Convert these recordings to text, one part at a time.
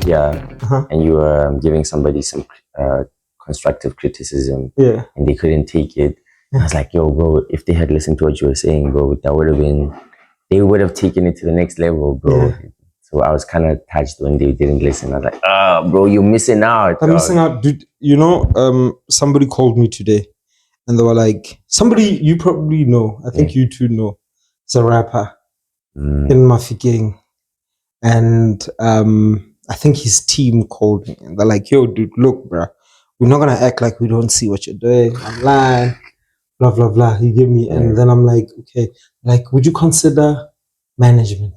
here, and you were giving somebody some constructive criticism, and they couldn't take it. I was like, yo, bro, if they had listened to what you were saying, bro, that would have been, they would have taken it to the next level, bro. So I was kind of touched when they didn't listen. I was like, bro, you're missing out. I'm missing out, dude. You know, somebody called me today, and they were like, somebody you probably know, I think you two know, it's a rapper in Mafikeng. And I think his team called me, and they're like, yo, dude, look, bro, we're not going to act like we don't see what you're doing online. Blah, blah, blah. He gave me, and then I'm like, okay, like, would you consider managing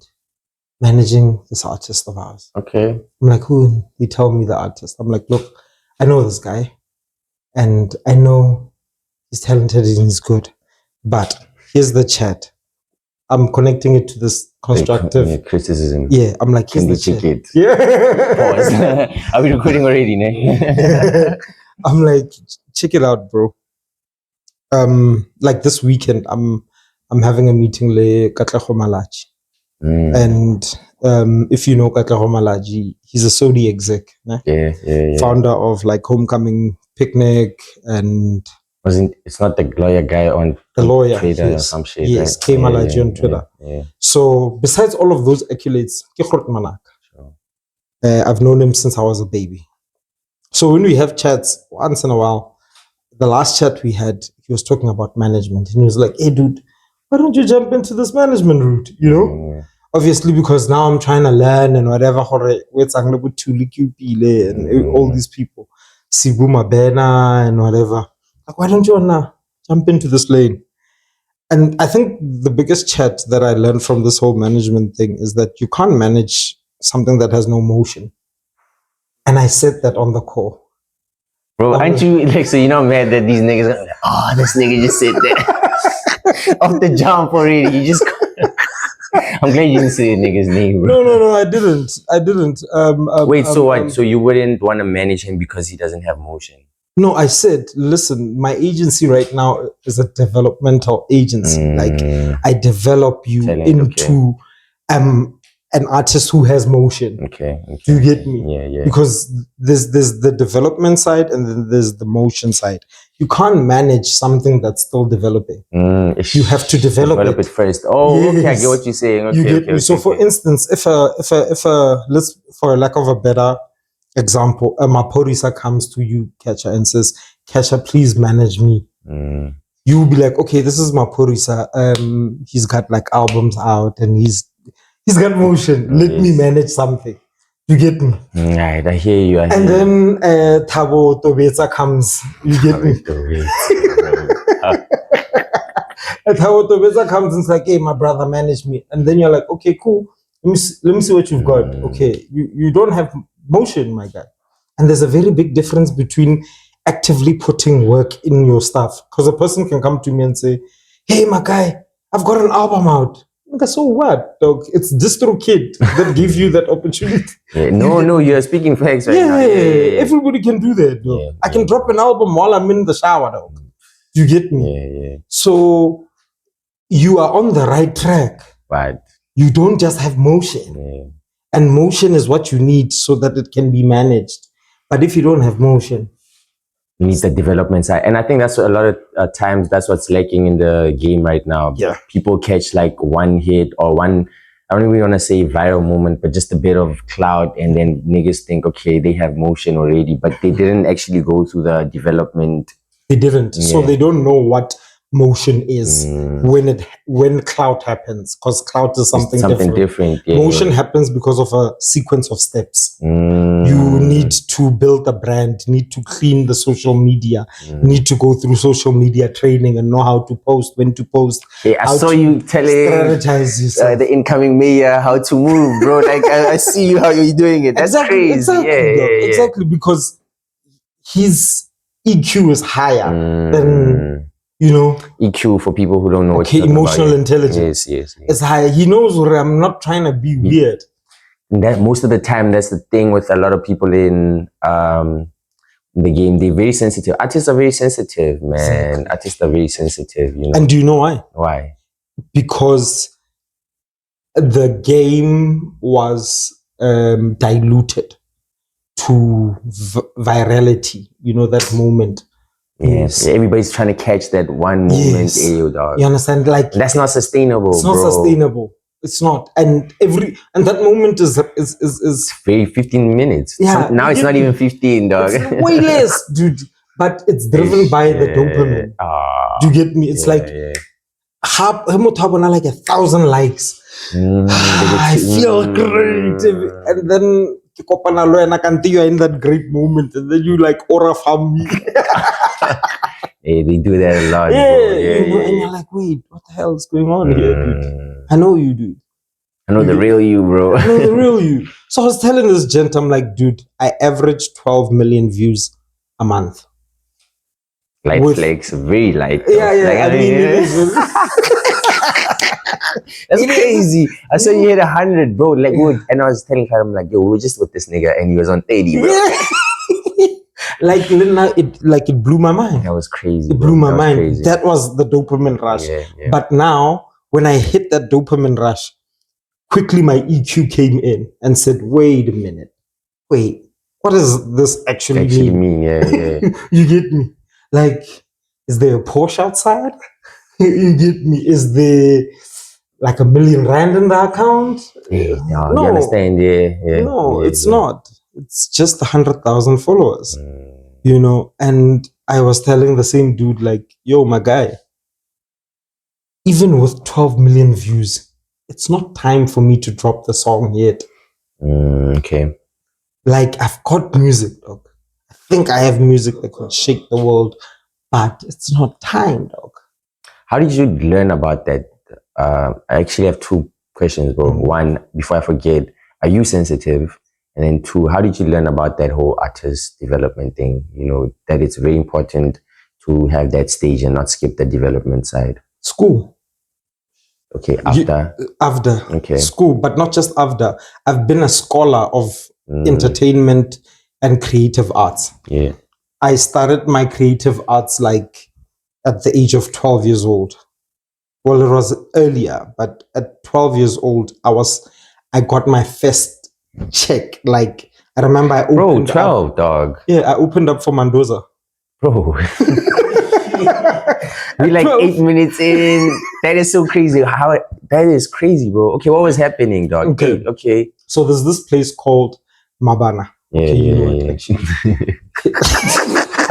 this artist of ours? Okay. I'm like, who? He told me the artist. I'm like, look, I know this guy, and I know he's talented and he's good, but here's the chat. I'm connecting it to this constructive criticism. Yeah, I'm like, here's the check chat. it. Yeah. Pause. Are we recording already, ne? I'm like, check it out, bro. Like this weekend, I'm having a meeting with Katlego Malachi. And if you know Katlego Malachi, he's a Saudi exec, ne? Founder of like Homecoming Picnic and it's not the lawyer guy on the lawyer Twitter or some shit. Yes, K Malachi on Twitter. So besides all of those accolades, I've known him since I was a baby. So when we have chats once in a while, the last chat we had, he was talking about management, and he was like, hey dude, why don't you jump into this management route, you know? Obviously, because now I'm trying to learn and whatever, and all these people, Sibu Mabana and whatever. Like, why don't you wanna jump into this lane? And I think the biggest chat that I learned from this whole management thing is that you can't manage something that has no motion. And I said that on the call. Bro, aren't you like, so you're not mad that these niggas are like, oh, this nigga just sit there off the jump already. You just I'm glad you didn't say the nigga's name, bro. No, I didn't. Wait, so what? So you wouldn't want to manage him because he doesn't have motion? No, I said, listen, my agency right now is a developmental agency. Like, I develop you into an artist who has motion. Okay. Do you get me? Yeah. Because there's the development side and then there's the motion side. You can't manage something that's still developing. You have to develop it first. Oh, yes. Okay, I get what you're saying. Okay, you get me? So, for instance, if let's, for lack of a better example, a Maporisa comes to you, Catcher, and says, Catcher, please manage me. You will be like, okay, this is Maporisa. He's got like albums out and he's got motion. Let me manage something. You get me? Right, I hear you. And then Thabo Tobetsa comes. You get me? Thabo Tobetsa comes and it's like, hey, my brother, manage me. And then you're like, okay, cool. Let me see what you've got. Okay, you don't have motion, my guy. And there's a very big difference between actively putting work in your stuff. Because a person can come to me and say, hey, my guy, I've got an album out. So what, dog? It's DistroKid that gives you that opportunity. No, you're speaking facts right now. Yeah. Everybody can do that, dog. I can drop an album while I'm in the shower, dog. You get me? Yeah. So you are on the right track. But you don't just have motion. And motion is what you need so that it can be managed. But if you don't have motion, you need the development side. And I think that's what a lot of times, that's what's lacking in the game right now. Yeah. People catch like one hit or one, I don't even want to say viral moment, but just a bit of clout. And then niggas think, okay, they have motion already, but they didn't actually go through the development. They didn't. Yeah. So they don't know what motion is when clout happens, because clout is something different. Motion happens because of a sequence of steps. You need to build a brand, need to clean the social media, need to go through social media training and know how to post, when to post. I saw you telling the incoming mayor how to move, bro. Like I see you how you're doing it. That's crazy. Exactly, because his EQ is higher than, you know, EQ for people who don't know. Okay, emotional intelligence. Yes. It's higher. He knows I'm not trying to be weird. That most of the time, that's the thing with a lot of people in the game. They're very sensitive. Artists are very sensitive, man. Exactly. Artists are very sensitive, you know. And do you know why? Why? Because the game was diluted. to virality. You know, that moment. Yes. Everybody's trying to catch that one moment, dog. You understand? Like, that's not sustainable. It's not sustainable. It's not. And that moment is very 15 minutes. Yeah. Now it's not even 15, dog. It's way less, dude. But it's driven by the dopamine. Do you get me? It's like like 1,000 likes. I feel great. And then you're in that great moment, and then you like aura family. Hey, they do that a lot. And you're like, wait, what the hell is going on here, dude? I know you, dude. I know the real you, bro. I know the real you. So I was telling this gent, I'm like, dude, I average 12 million views a month. Light flakes, very light. Yeah, that's crazy. I saw you hit 100, bro. Like, and I was telling her, I'm like, yo, we're just with this nigga, and he was on 30, bro. Like, it blew my mind. That was crazy. It blew my mind. Crazy. That was the dopamine rush. But now, when I hit that dopamine rush, quickly my EQ came in and said, wait a minute. Wait, what does this actually mean? You get me? Like, is there a Porsche outside? You get me? Is there like R1 million in the account? No, you understand? No, it's not. It's just 100,000 followers, you know. And I was telling the same dude, like, yo, my guy, even with 12 million views, it's not time for me to drop the song yet. Okay. Like, I've got music, dog. I think I have music that can shake the world, but it's not time, dog. How did you learn about that? I actually have two questions, bro. One, before I forget, are you sensitive? And then two, how did you learn about that whole artist development thing? You know, that it's very important to have that stage and not skip the development side. School. Okay, after? Okay. School, but not just after. I've been a scholar of entertainment and creative arts. Yeah. I started my creative arts like at the age of 12 years old. Well, it was earlier, but at 12 years old, I got my first check. Like, I remember I opened 12, up, dog. Yeah, I opened up for Mendoza. Bro. We like 8 minutes in. That is so crazy. That is crazy, bro. Okay, what was happening, dog? Okay. So there's this place called Mabana. Yeah.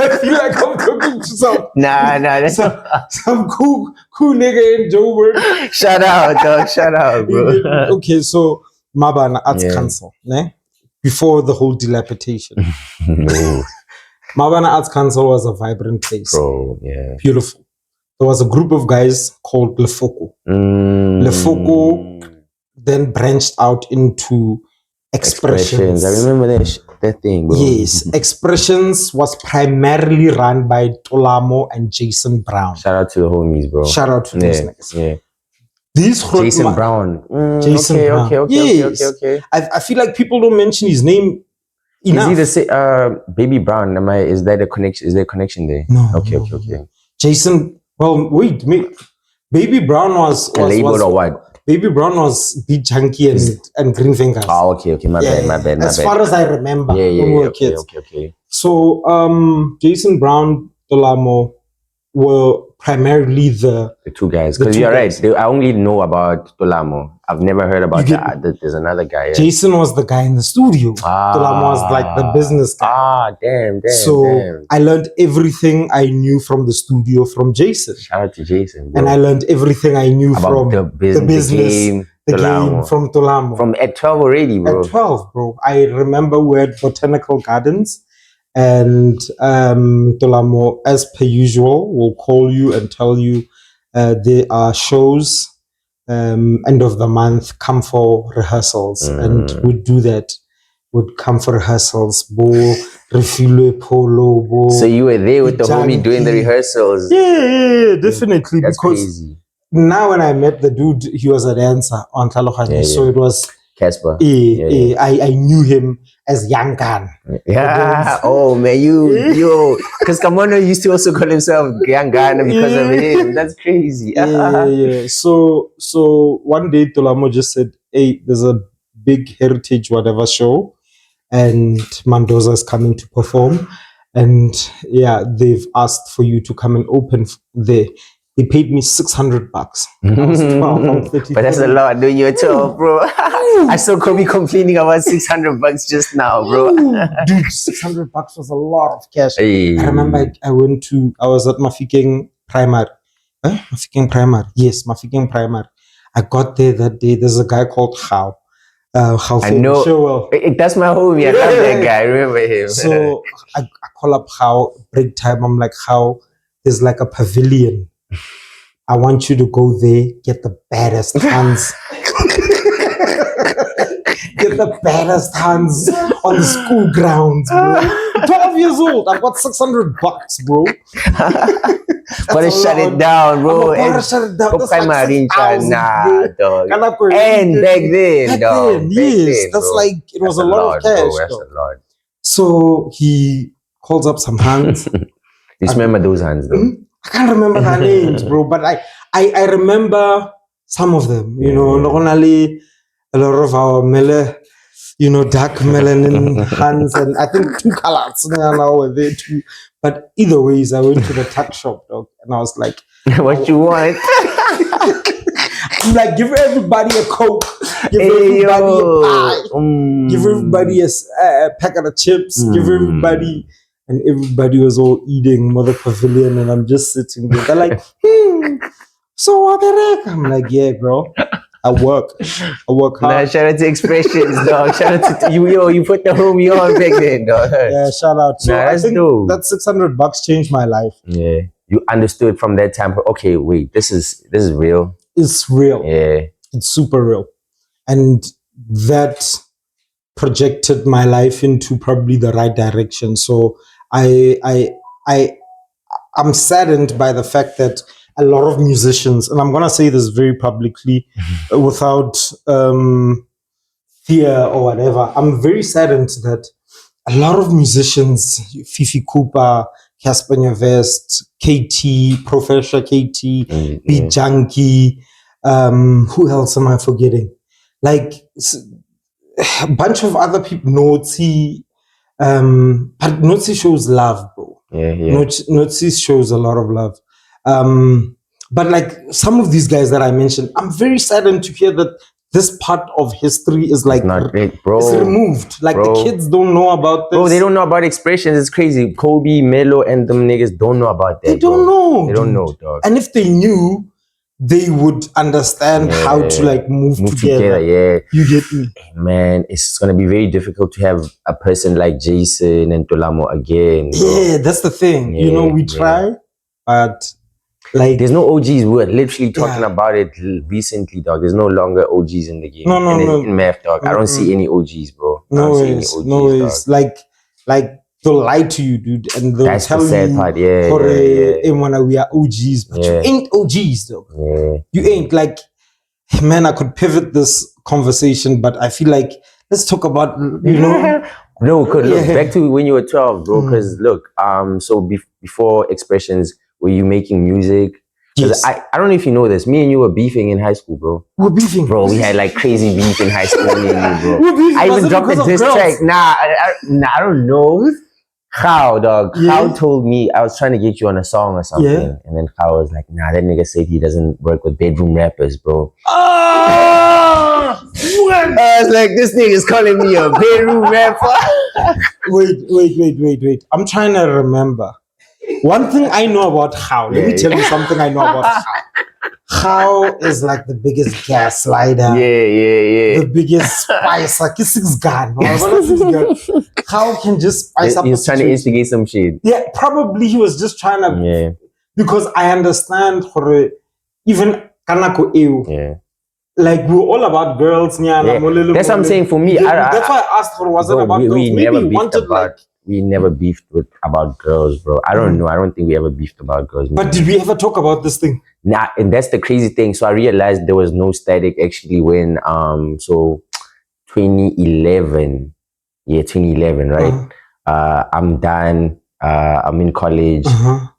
I feel like I'm talking to some that's some cool nigga in Joburg. Shout out, dog. Shout out, bro. Okay, so Mabana Arts Council, ne? Before the whole dilapidation. No. Mabana Arts Council was a vibrant place. Bro, yeah. Beautiful. There was a group of guys called Lefoko. Lefoko then branched out into Expressions. I remember that thing, bro. Yes, Expressions was primarily run by Tolamo and Jason Brown. Shout out to the homies, bro. Shout out to those niggas. Yeah. Jason Brown. Jason Brown. Okay. I feel like people don't mention his name enough. Is he the Baby Brown? Is that a connection? Is there a connection there? No. Okay. Jason. Well, wait. Baby Brown was labeled or what? Baby Brown was Beat Junkie and Green Fingers. Oh, okay. My bad. As far as I remember, when we were kids. Okay. So, Jason Brown, Tolamo were primarily the two guys. Because you're right. I only know about Tolamo. I've never heard about there's another guy. Yeah. Jason was the guy in the studio. Tolamo was like the business guy. Damn. So I learned everything I knew from the studio from Jason. Shout out to Jason, bro. And I learned everything I knew about from the business, the game from Tolamo. From at 12 already, bro. At 12, bro. I remember we had Botanical Gardens. And Tolamo, as per usual, will call you and tell you there are shows end of the month, come for rehearsals. And we'd do that. Would come for rehearsals. Refile Polo. So you were there with the homie doing the rehearsals? Yeah, definitely. That's because crazy. Now when I met the dude, he was a dancer on Talokhani. So it was Casper. I knew him as Young Gun. Yeah. Oh man, you because Kamono used to also call himself Young Gun because of him. That's crazy. Yeah. So one day Tolamo just said, hey, there's a big heritage whatever show. and Mendoza is coming to perform. And yeah, they've asked for you to come and open there. They paid me $600. I was 12, I'm 33. But that's a lot, dude. You're 12, bro. I saw Kobe complaining about $600 just now, bro. Dude, $600 was a lot of cash. Hey. I remember I was at Mafikeng Primary. Mafikeng Primary. Yes, Mafikeng Primary. I got there that day. There's a guy called How. I know. That's my homie. I love that guy. I remember him. So I call up How break time. I'm like, How, there's like a pavilion. I want you to go there, get the baddest hands. Get the baddest hands on the school grounds, bro. 12 years old. I've got $600, bro. But shut it down, bro. Shut it down. That's like dog. And back then, dog. Yes, that's like, it was a lot of cash. Bro, that's a lot. So he calls up some hands. You remember those hands, though? I can't remember their names, bro, but I remember some of them, you know, not only a lot of our dark melanin hands, and I think 2 colors now were there too. But either ways, I went to the tuck shop, dog, and I was like, what you want? I'm like, give everybody a Coke, give everybody a pie, give everybody a packet of chips, give everybody. And everybody was all eating Mother Pavilion, and I'm just sitting there. They're like, so what the heck? I'm like, yeah, bro. I work hard. Nah, shout out to Expressions, dog. Shout out to you, you put the homie on back then, dog. Yeah, shout out. So I think that $600 changed my life. Yeah. You understood from that time, okay, wait, this is real. It's real. Yeah. It's super real. And that projected my life into probably the right direction. So I'm saddened by the fact that a lot of musicians, and I'm gonna say this very publicly, without fear or whatever, I'm very saddened that a lot of musicians, Fifi Cooper, Casper Nyavest, KT, Professor KT, Beat Junkie, who else am I forgetting? Like a bunch of other people, Notsi, but Notsi shows love, bro. Yeah. Notsi shows a lot of love. But like some of these guys that I mentioned, I'm very saddened to hear that this part of history is like it's removed. Like the kids don't know about this. Bro, they don't know about Expressions. It's crazy. Kobe, Melo, and them niggas don't know about that. They don't know. They don't know, dog. And if they knew, they would understand how to like move together. Yeah, you get me, man. It's gonna be very difficult to have a person like Jason and Tolamo again, bro. Yeah, that's the thing. You know, we try, but like there's no OGs. We were literally talking about it recently, dog. There's no longer OGs in the game. No. In math, dog. I don't see any OGs, bro. No ways. Like they'll lie to you, dude, and they'll tell the sad you part. we are OGs, but you ain't OGs, though. Yeah. You ain't. Like, man, I could pivot this conversation, but I feel like let's talk about, you know. No, look, back to when you were 12, bro. Because look, so before Expressions, were you making music? Yes. I don't know if you know this. Me and you were beefing in high school, bro. We're beefing, bro. We had like crazy beef in high school, me and you, bro. We're beefing. I even dropped a diss track. Nah, I don't know. How, dog? How told me I was trying to get you on a song or something, and then How was like, nah, that nigga said he doesn't work with bedroom rappers, bro. I was like, this nigga's calling me a bedroom rapper. Wait. I'm trying to remember. One thing I know about How. Let me tell you something I know about How. How is like the biggest gaslighter. Yeah. The biggest spicer. Kissing's gun. How can just spice up. He was trying to instigate some shit. Yeah, probably he was just trying to. Yeah. Because I understand even Kanako Ew. Yeah. Like we're all about girls. That's what I'm saying. For me, that's why I asked was it about girls? Maybe you wanted we never beefed about girls, bro. I don't know. I don't think we ever beefed about girls. But did we ever talk about this thing? Nah, and that's the crazy thing. So I realized there was no static actually when 2011. Yeah, 2011, right? I'm done. I'm in college.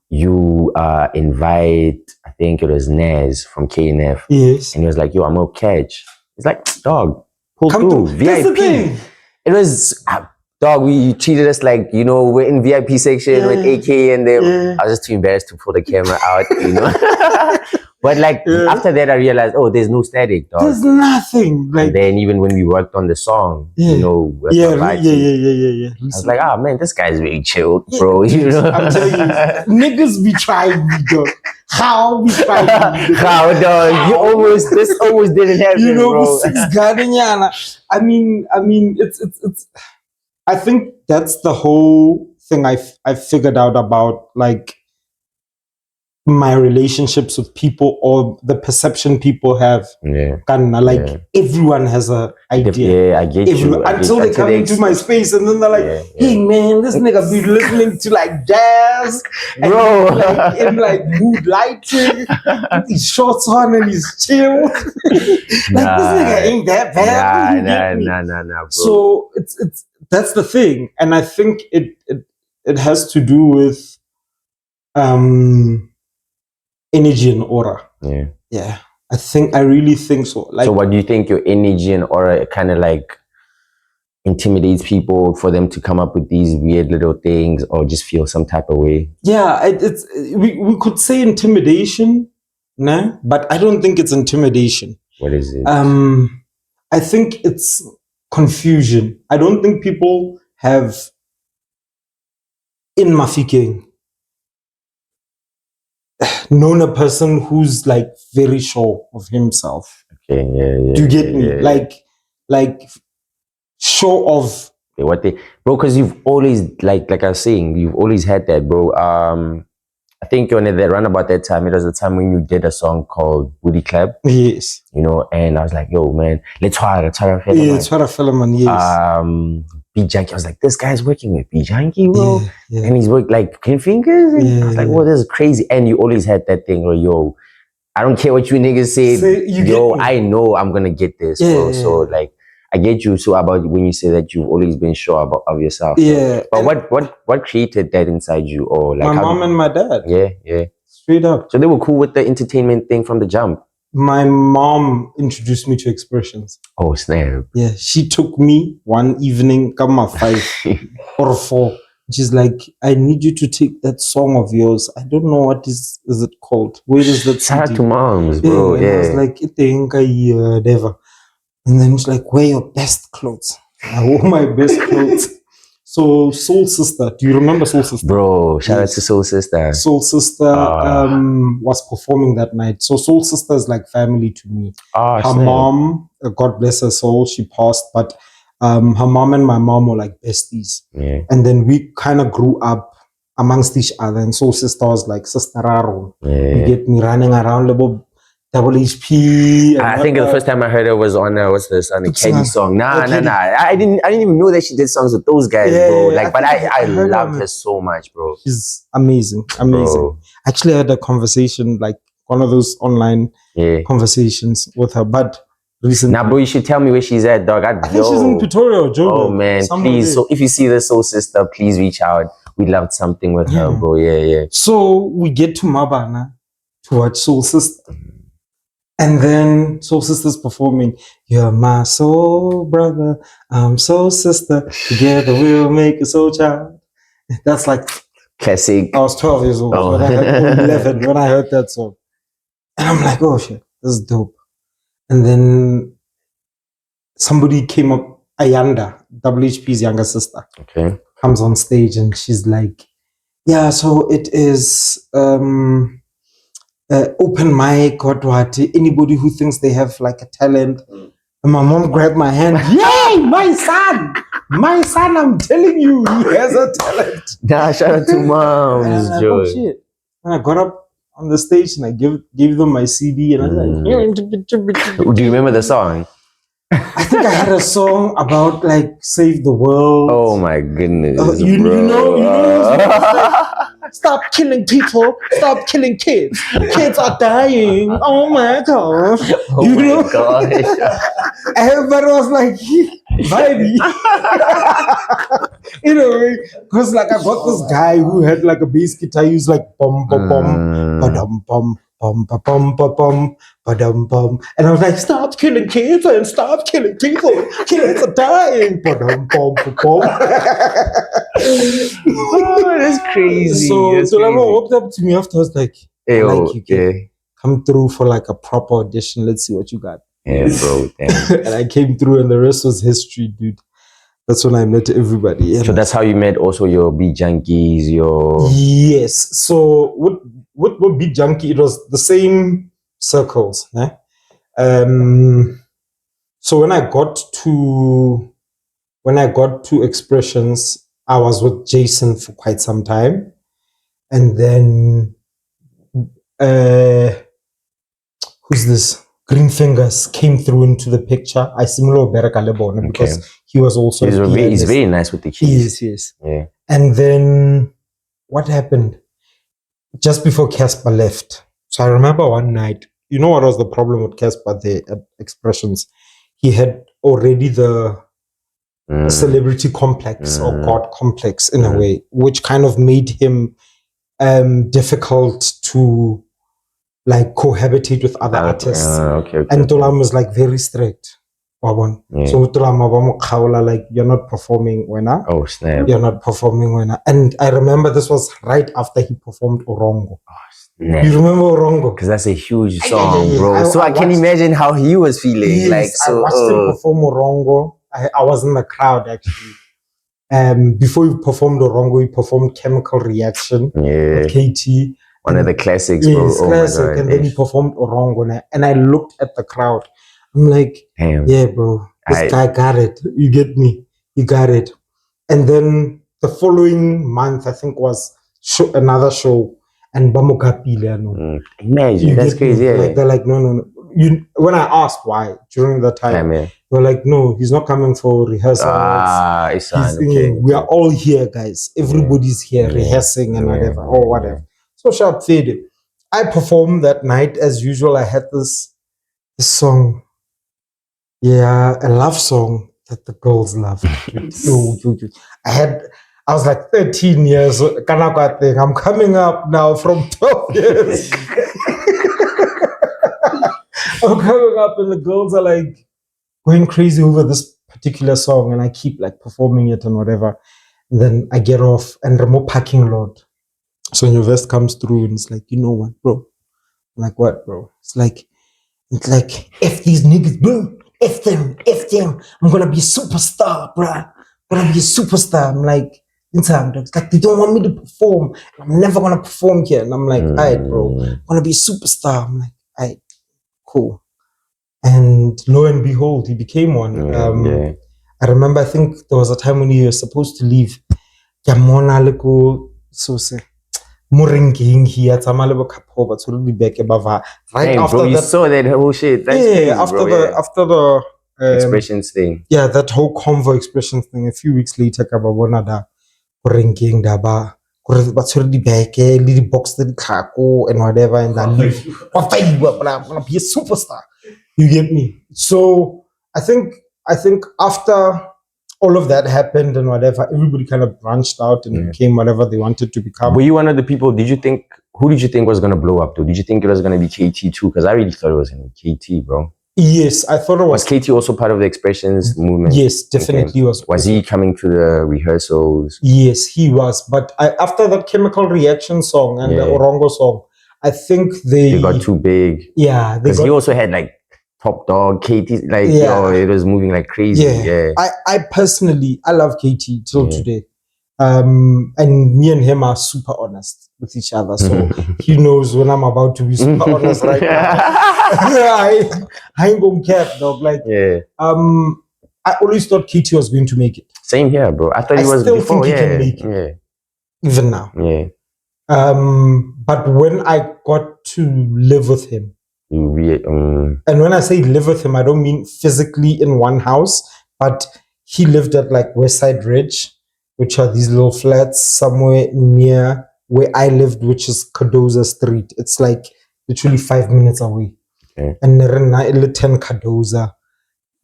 You invite, I think it was Naz from KNF. Yes. And he was like, yo, I'm gonna catch. It's like, dog, pull come through. VIP. That's the thing. It was dog, you treated us like, you know, we're in VIP section with AK and them. I was just too embarrassed to pull the camera out, you know. But like after that, I realized, oh, there's no static, dog. There's nothing. Like, and then even when we worked on the song, you know, yeah. I was like, oh man, this guy's really chill, bro. Dude, you know, I'm telling you, niggas be trying me, dog. How we trying me? How, dog? This almost didn't happen, you know, bro. I mean, it's. I think that's the whole thing I figured out about like my relationships with people or the perception people have. Everyone has an idea. Yeah, I get you. Until they come into my space and then they're like, hey man, this nigga be listening to like jazz, bro, and like mood lighting, with his shorts on and he's chill. This nigga ain't that bad. Nah, bro. So it's that's the thing. And I think it has to do with energy and aura. Yeah. I really think so. Like, so what do you think your energy and aura kind of like intimidates people for them to come up with these weird little things or just feel some type of way? Yeah, we could say intimidation, nah, but I don't think it's intimidation. What is it? I think it's confusion. I don't think people have in Mafikeng known a person who's like very sure of himself. Okay, yeah. Do you get me? Like sure of what they, bro? Because you've always like I was saying, you've always had that, bro. I think when they ran about that time, it was the time when you did a song called Booty Clap. Yes. You know, and I was like, yo, man, let's try Philemon, yes. B Junkie. I was like, this guy's working with B Junkie, bro. And he's worked like Clean Fingers. And I was like, whoa, this is crazy. And you always had that thing where, yo, I don't care what you niggas say, yo, I know I'm gonna get this, bro. So like I get you. So about when you say that you've always been sure of yourself. Yeah. But what created that inside you? Or like my mom and my dad. Yeah. Straight up. So they were cool with the entertainment thing from the jump. My mom introduced me to expressions. Oh snap. Yeah. She took me one evening, come at 5 or 4. She's like, I need you to take that song of yours. I don't know what is it called. Where is that? Shout out to moms, bro. Yeah. I was like, whatever. And then she's like, wear your best clothes. I wore my best clothes. So Soul Sister, do you remember Soul Sister? Bro, shout out to Soul Sister. Soul Sister was performing that night. So Soul Sister is like family to me. Her mom, God bless her soul, she passed, but her mom and my mom were like besties. Yeah. And then we kind of grew up amongst each other. And Soul Sister was like Sister Raro. You get me running around little Double HP. I think the first time I heard her was on on the Kenny song. Nah. I didn't even know that she did songs with those guys, bro. Like, but I loved her so much, bro. She's amazing. Bro. Actually, I had a conversation, like one of those online conversations with her, but recently. Nah, bro, you should tell me where she's at, dog. I think she's in Pretoria or Joburg. Oh man, please. So if you see the Soul Sister, please reach out. We loved something with her, bro. Yeah. So we get to Mabana to watch Soul Sister. And then Soul Sister's performing, you're my soul brother, I'm soul sister, together we'll make a soul child. That's like classic. I was 12 years old, when I heard, 11 when I heard that song. And I'm like, oh shit, this is dope. And then somebody came up, Ayanda, WHP's younger sister, comes on stage and she's like, yeah, so it is open mic or what, anybody who thinks they have like a talent. And my mom grabbed my hand. Yay, my son, I'm telling you, he has a talent. Nah, shout out to moms, like, oh, shit. And I got up on the stage and I gave them my CD and I was like, do you remember the song? I think I had a song about like save the world. Oh my goodness, you know stop killing people, stop killing kids. Kids are dying. Oh my gosh. Oh my gosh. Everybody was like, vibey. You know, because like I got this guy who had like a bass guitar, he was like bum bum bum, ba-dum bum, bum ba bum ba bum ba dum bum, and I was like, stop killing kids and stop killing people. Kids are dying. Ba dum bum ba bum. Oh, that's crazy. So That's Dolama crazy. walked up to me after. I was like, I Hey, like you, kid. yeah. Come through for like a proper audition. Let's see what you got. Yeah, bro. Damn. And I came through, and the rest was history, dude. That's when I met everybody. So that's how you met also your beat junkies, your... Yes. So what beat junkie? It was the same circles. Eh? So when I got to Expressions, I was with Jason for quite some time, and then who's this? Green Fingers came through into the picture. I similar Berakalebona because he was also he's very nice with the keys. Yes. Yeah. And then what happened? Just before Casper left. So I remember one night, you know what was the problem with Casper there at Expressions? He had already the celebrity complex or God complex in a way, which kind of made him difficult to like cohabitate with other artists. And Tolam was like very strict. So Tolam like, you're not performing winner. Oh snap. You're not performing winner. And I remember this was right after he performed Orongo. Nah. You remember Orongo? Because that's a huge song, bro. So I can imagine how he was feeling. Yes, like, so, I watched him perform Orongo. I was in the crowd actually. Before he performed Orongo, he performed Chemical Reaction with KT. One of the classics, bro. Yes, classic. And then he performed Orongo. And I looked at the crowd. I'm like, damn. Yeah, bro. This guy got it. You get me? He got it. And then the following month, I think, was another show. And Imagine, that's crazy. Yeah. Like, they're like, no. When I asked why during that time, they were like, no, he's not coming for rehearsal. We are all here, guys. Everybody's here rehearsing and whatever. So sharp faded. I performed that night as usual. I had this song, a love song that the girls loved. I was like 13 years. I'm coming up now from 12 years. I'm coming up and the girls are like going crazy over this particular song, and I keep like performing it and whatever. And then I get off and remote parking lot. So your vest comes through and it's like, you know what, bro? I'm like, what, bro? It's like, F these niggas, bro. F them. I'm gonna be a superstar, bro. I'm gonna be a superstar. I'm like, it's like they don't want me to perform. I'm never gonna perform here. And I'm like, all right, bro. I'm gonna be a superstar. I'm like, all right, cool. And lo and behold, he became one. I remember, I think there was a time when he was supposed to leave. Muringing here, Tamalebo Kapoba to be back above her. Right after bro, you saw that whole shit. That's crazy, after the Expressions thing. Yeah, that whole convo Expressions thing. A few weeks later, Kababona da Muringing Daba. But already back, little box the kako and whatever, and then leave. I'm gonna be a superstar. You get me? So I think after all of that happened and whatever, everybody kind of branched out and became whatever they wanted to become. Were you one of the people? Who did you think was going to blow up to? Did you think it was going to be KT too? Because I really thought it was going to be KT, bro. Yes, I thought it was. Was KT also part of the Expressions movement? Yes, definitely was. Was he coming to the rehearsals? Yes, he was. But after that Chemical Reaction song and the Orongo song, I think they got too big. Yeah. Because he also had like Top Dog, KT, like, it was moving like crazy. I personally, I love KT till today. And me and him are super honest with each other. So he knows when I'm about to be super honest right now. I ain't gonna cap, dog. Like, I always thought KT was going to make it. Same here, bro. I thought he was still before. Think he can make it. Even now. But when I got to live with him, and when I say live with him, I don't mean physically in one house, but he lived at like Westside Ridge, which are these little flats somewhere near where I lived, which is Cardoza Street. It's like literally 5 minutes away. And then 10 Cardoza,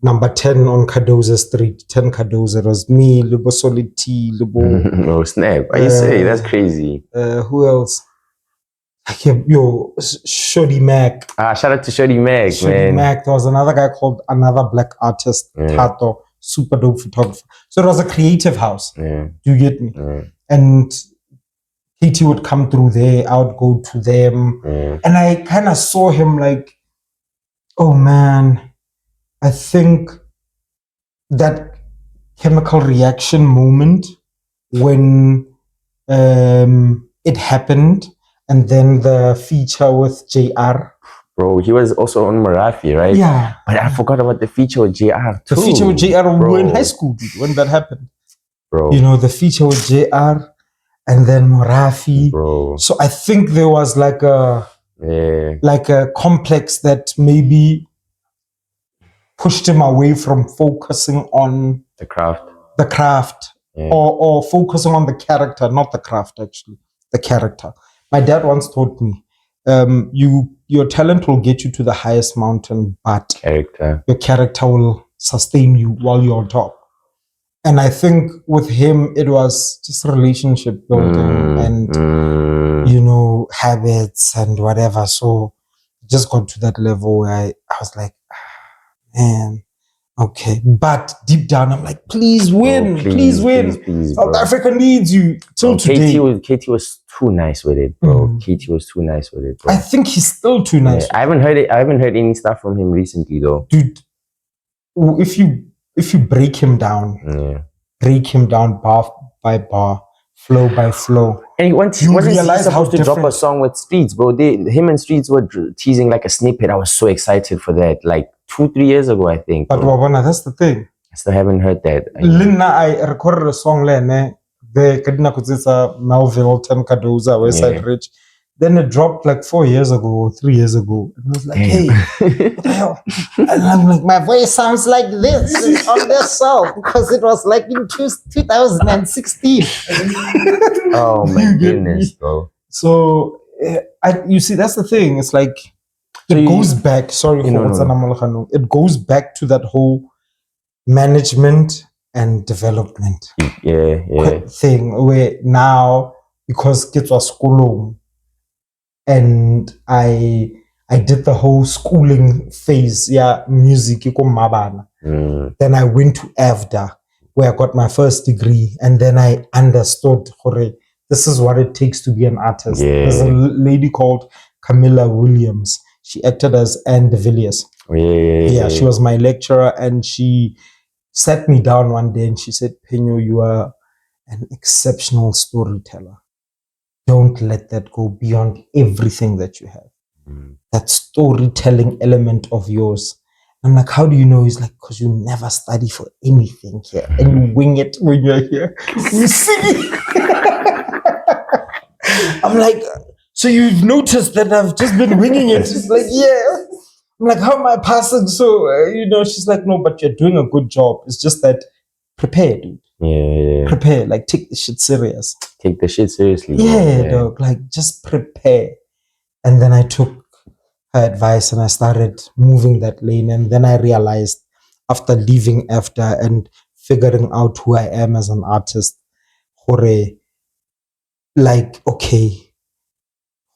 number 10 on Cardoza Street, 10 Cardoza. It was me, Libo Solid T, Libo. Oh snap! Are you saying that's crazy? Who else? Yo, Shoddy Mac. Shout out to Shoddy Mac, Shoddy Mac. There was another guy called another black artist, Tato, super dope photographer. So it was a creative house. Do you get me? And Katie would come through there. I would go to them, and I kind of saw him like, oh man, I think that chemical reaction moment when it happened. And then the feature with JR. Bro, he was also on Marafi, right? Yeah. But I forgot about the feature with JR too. The feature with JR, we were in high school, dude, when that happened. Bro. You know, the feature with JR and then Marafi. Bro. So I think there was like a complex that maybe pushed him away from focusing on the craft. Or focusing on the character, not the craft actually. The character. My dad once taught me, your talent will get you to the highest mountain, but your character will sustain you while you're on top. And I think with him, it was just relationship building and, you know, habits and whatever. So just got to that level where I was like, man, okay. But deep down, I'm like, please win, please win. Please, South Africa needs you till today. Katie was too nice with it, bro. Katie was too nice with it, bro. I think he's still too nice. I haven't heard it. I haven't heard any stuff from him recently, though. Dude, if you break him down, bar by bar, flow by flow, and once he wasn't supposed to drop a song with Streets, bro. Him and Streets were teasing like a snippet. I was so excited for that, like 2-3 years ago, I think. But Mabana, that's the thing. I still haven't heard that. I recorded a song the Kadina Kutsisa Melville Tem Kadoza West Side Rich. Then it dropped like 4 years ago or 3 years ago. And I was like, hey, what the hell? And I'm like, my voice sounds like this on this song because it was like in 2016. Oh my goodness, bro. So you see, that's the thing. It's like it goes back. It goes back to that whole management and development thing where now, because kids were schooling and I did the whole schooling phase, music, Mabana. Then I went to AVDA where I got my first degree, and then I understood this is what it takes to be an artist. There's a lady called Camilla Williams. She acted as Anne de Villiers. She was my lecturer, and she sat me down one day and she said, Penyo, you are an exceptional storyteller. Don't let that go beyond everything that you have. That storytelling element of yours. I'm like, how do you know? He's like, because you never study for anything here and you wing it when you're here. You see? I'm like, so you've noticed that I've just been winging it? She's like, yeah. I'm like, how am I passing? So, she's like, no, but you're doing a good job. It's just that prepare, dude. Prepare, like take the shit serious. Take the shit seriously. Dog, like just prepare. And then I took her advice and I started moving that lane. And then I realized after leaving AFDA and figuring out who I am as an artist, like, okay,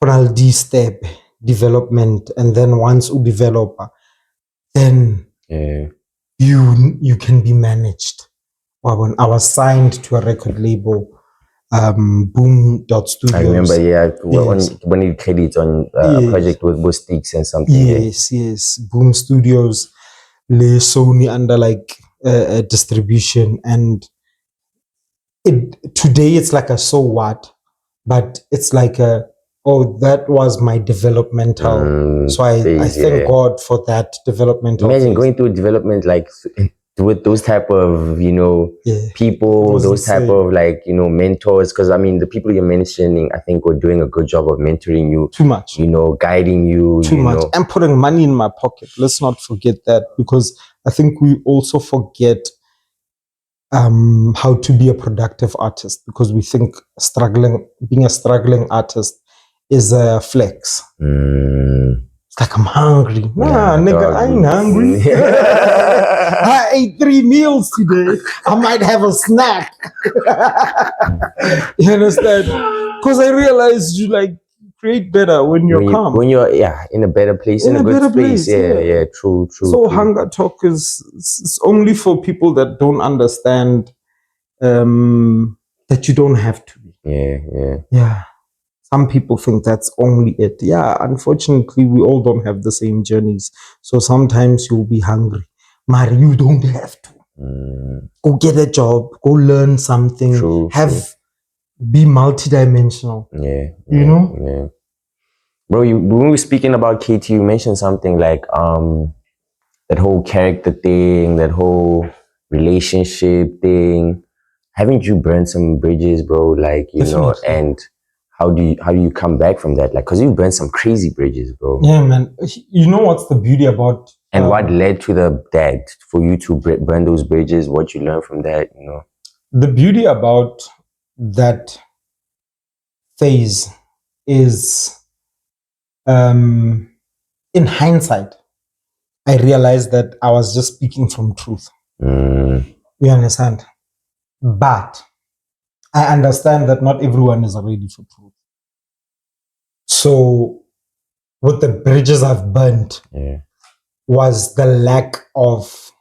I'll step development, and then once you develop, then you can be managed. When I was signed to a record label, Boom.Studios. I remember, when you credit on a project with Bostics and something. Yes. Boom Studios, Sony under like distribution, and today it's like a so what, but it's like that was my developmental. So I thank God for that developmental. Imagine going through development like with those type of people, those type of like mentors, because I mean the people you're mentioning, I think were doing a good job of mentoring you too much, guiding you too much, and putting money in my pocket. Let's not forget that, because I think we also forget how to be a productive artist, because we think being a struggling artist is a flex. It's like, I'm hungry. Nah, nigga, I ain't hungry. I ate 3 meals today. I might have a snack. You understand? Because I realized create better when you're calm. When you're in a better place, in a good space. Yeah, true. So hunger talk is only for people that don't understand that you don't have to be. Yeah. Some people think that's only it. Yeah, unfortunately, we all don't have the same journeys. So sometimes you'll be hungry. But you don't have to. Go get a job. Go learn something. True. Be multidimensional. You know? Yeah. Bro, when we were speaking about KT, you mentioned something like that whole character thing, that whole relationship thing. Haven't you burned some bridges, bro? Like, you know, and how do you come back from that? Like, because you've burned some crazy bridges, bro. Yeah, man. You know what's the beauty about... And what led to that, for you to burn those bridges, what you learned from that, you know? The beauty about that phase is, in hindsight, I realized that I was just speaking from truth. You understand? But I understand that not everyone is ready for truth. So with the bridges I've burnt was the lack of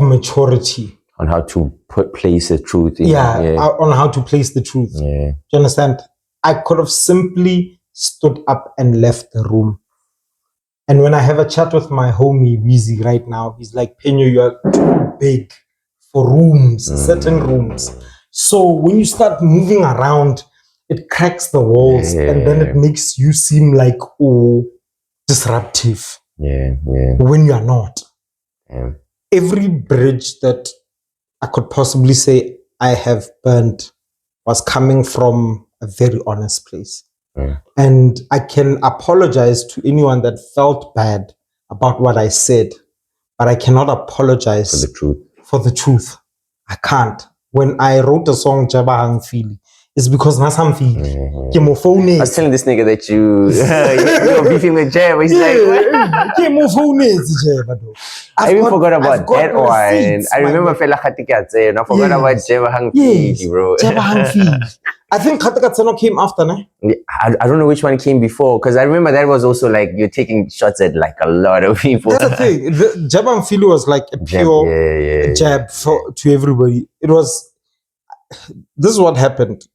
maturity on how to place the truth in on how to place the truth. Do you understand? I could have simply stood up and left the room. And when I have a chat with my homie Weezy right now, he's like, Penyo, you are too big for rooms, certain rooms. So when you start moving around, it cracks the walls and then it makes you seem like disruptive. When you are not. Every bridge that I could possibly say I have burnt was coming from a very honest place. And I can apologize to anyone that felt bad about what I said, but I cannot apologize for the truth. I can't. When I wrote the song Jabahang Fili, it's because Nasam Fili. I was telling this nigga that you're beefing with Jab. He's like, I even forgot about that one. I remember Fela Khatikatse, and I forgot about Jabahang Fili, bro. Jabahang Fili. I think Khatikatse came after, ne? I don't know which one came before, because I remember that was also like you're taking shots at like a lot of people. That's the thing. Jabahang Fili was like a pure jab to everybody. It was. This is what happened.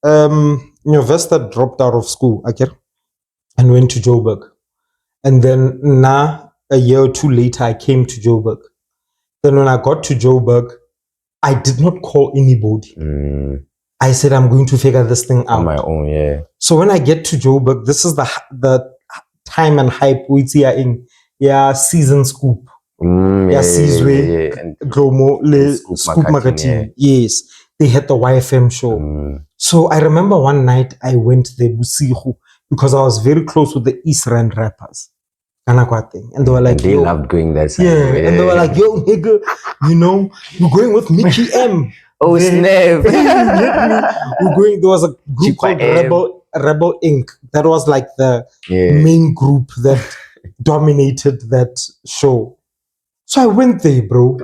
Vesta dropped out of school, and went to Joburg. And then a year or two later, I came to Joburg. Then when I got to Joburg, I did not call anybody. I said, I'm going to figure this thing out. On my own, So when I get to Joburg, this is the time and hype we see in season scoop. Sizwe, Glomo, Scoop Marketing. Yes. They had the YFM show. So I remember one night I went there because I was very close with the East Rand rappers. And they were like, they loved going there. And they were like, yo, nigga, you're going with Mickey M. Oh, snap. There was a group called Rebel Inc. That was like the main group that dominated that show. So I went there, bro.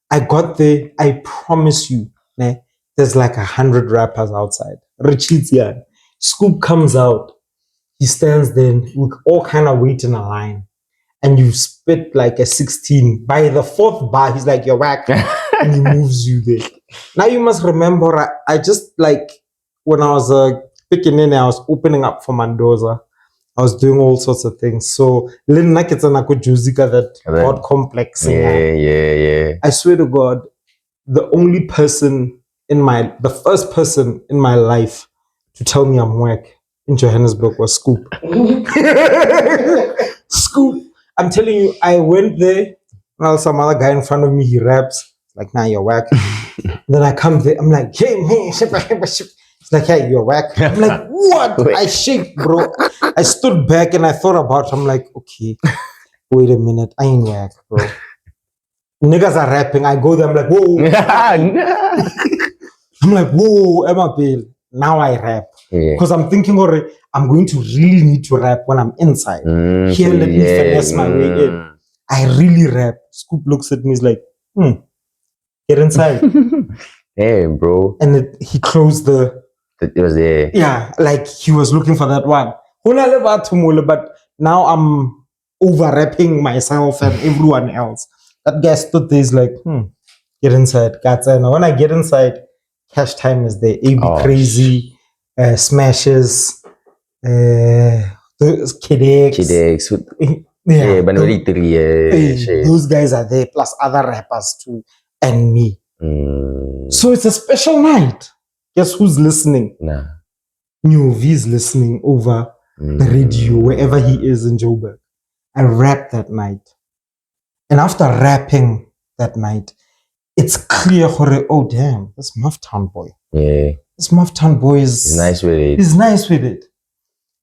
I got there. I promise you, there's like 100 rappers outside. Richitian. Scoop comes out. He stands there. We all kind of wait in a line. And you spit like a 16. By the fourth bar, he's like, you're whack. And he moves you there. Now you must remember, I just like, when I was picking in, I was opening up for Mendoza. I was doing all sorts of things. So, that God complex. I swear to God, the first person in my life to tell me I'm whack in Johannesburg was Scoop. Scoop. I'm telling you, I went there, and some other guy in front of me, he raps, like, nah, you're whack. Then I come there, I'm like, hey, man, it's like, hey, you're whack. I'm like, what? I shake, bro. I stood back and I thought about it. I'm like, okay, wait a minute, I ain't whack, bro. Niggas are rapping. I go there, I'm like, whoa. I'm like, whoa, Emma Bill. Now I rap. Because I'm thinking already, I'm going to really need to rap when I'm inside. Here, let me finesse my way in. I really rap. Scoop looks at me, he's like, get inside. Hey, bro. And he closed the It was there. Yeah, like he was looking for that one. But now I'm over rapping myself and everyone else. That guy stood there, is like, get inside. And when I get inside, Cash Time is there. AB Crazy, Smashes, Kid X. Yeah, but those guys are there, plus other rappers too, and me. So it's a special night. Guess who's listening? Nah. New V's listening over the radio, wherever he is in Joburg. I rapped that night. And after rapping that night, it's clear, oh damn, this Mufftown boy. Yeah. This Mufftown boy he's nice with it. He's nice with it.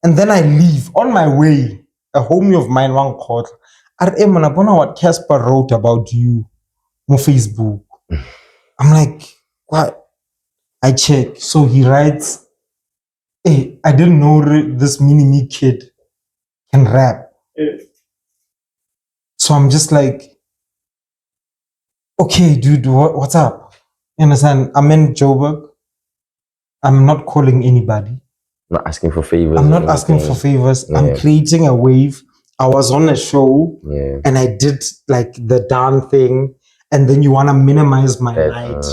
And then I leave. On my way, a homie of mine, one called, I don't know what Casper wrote about you on Facebook. I'm like, what? I check. So he writes, hey, I didn't know this mini-me kid can rap. So I'm just like, okay, dude, what's up? You understand? I'm in Joburg. I'm not calling anybody. Not asking for favors. I'm not asking for favors. Yeah. I'm creating a wave. I was on a show and I did like the Dan thing. And then you want to minimize my night,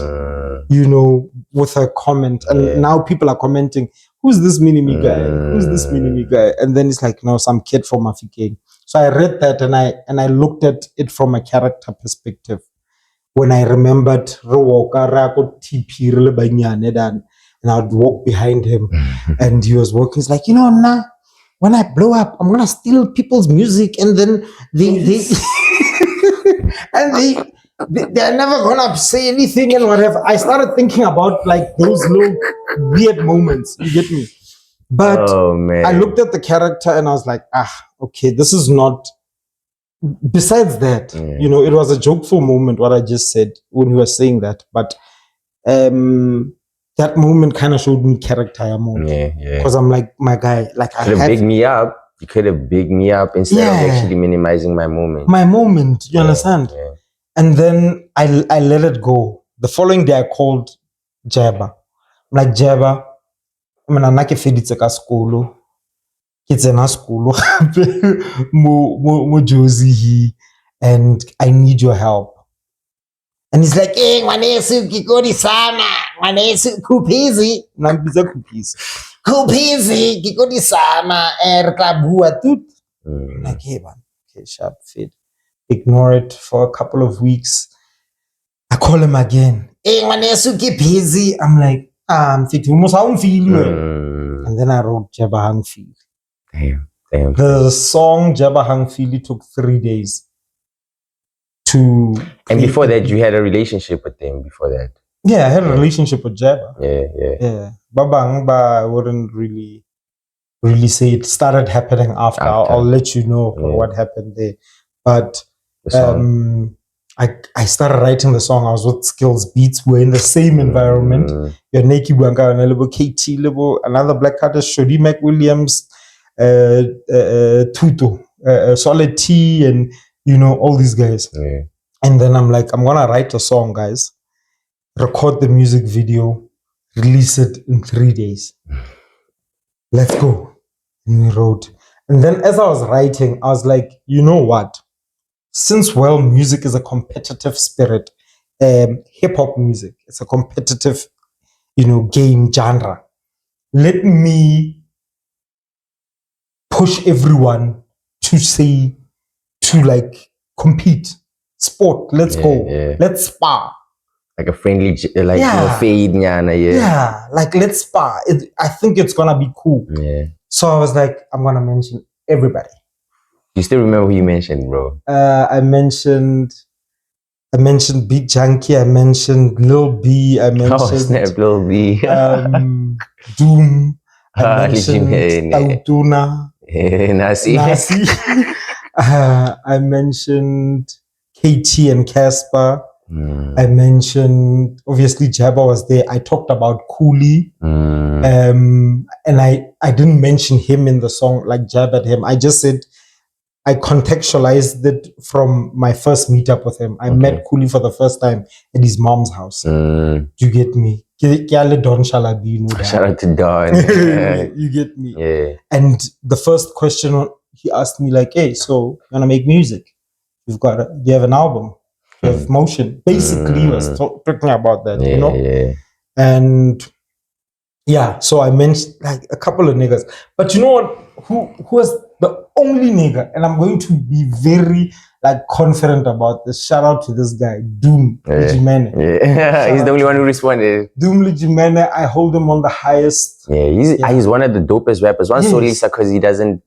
you know, with a comment. And now people are commenting, who's this mini-me guy? Who's this mini-me guy? And then it's like, no, some kid from Mafikeng. So I read that and I looked at it from a character perspective. When I remembered, and I would walk behind him and he was walking. He's like, you know, nah, when I blow up, I'm going to steal people's music and then they're never gonna say anything and whatever. I started thinking about like those little weird moments. You get me? But I looked at the character and I was like, okay, this is not. Besides that, you know, it was a jokeful moment what I just said when you were saying that. But that moment kind of showed me character more. Because I'm like, my guy, like I had big me up. You could have bigged me up instead of actually minimizing my moment. My moment, you understand? Yeah. And then I let it go. The following day, I called Jabba. I'm like, Jabba, I'm not a school. It's in a school. Mo Josie, and I need your help. And he's like, hey, Manesu, Kikori Sama, Manesu, Coopay. Nambiza cookies. Coopay, Kikori Sama, Erklabua tut. Like, hey, man, okay, sharp fit. Ignore it for a couple of weeks. I call him again. Hey, Manesu, Coopay. I'm like, and then I wrote Jabba Hang Feel. Damn. The song Jabba Hang Feel took 3 days to. And before that, you had a relationship with them. Before that, yeah, I had a relationship with Jabba. Yeah. Baba, I wouldn't really say it started happening after. I'll let you know what happened there. But I started writing the song. I was with Skills Beats. We're in the same environment. You're Neki Bwanka, KT, another black artist, Shodi McWilliams, Tuto, Solid T, and you know, all these guys. And then I'm like, I'm gonna write a song, guys, record the music video, release it in 3 days. Let's go. And we wrote. And then as I was writing, I was like, you know what? Since music is a competitive spirit, hip-hop music, it's a competitive, you know, game genre. Let me push everyone to like compete, sport. Let's go. Let's spar. Like a friendly, like fade, yeah. Like let's spar. I think it's gonna be cool. So I was like, I'm gonna mention everybody. You still remember who you mentioned, bro? I mentioned Big Junkie. I mentioned Lil B. I mentioned Lil B. Doom. I mentioned Autuna. Nasi. I mentioned KT and Casper. I mentioned, obviously, Jabba was there. I talked about Cooley. And I didn't mention him in the song, like jab at him. I just said, I contextualized it from my first meetup with him. I met Kuli for the first time at his mom's house. Do you get me? Shout out to Don. You get me? Yeah. And the first question he asked me, like, hey, so you want to make music? Do you have an album? Do you have motion? Basically, he was talking about that, you know? Yeah. And yeah, so I mentioned like a couple of niggas. But you know what? Who was the only nigga? And I'm going to be very like confident about this. Shout out to this guy, Doom Lijimene. Yeah, he's the only one who responded. Doom Lijimene, I hold him on the highest. Yeah, he's one of the dopest rappers. One Solisa because he doesn't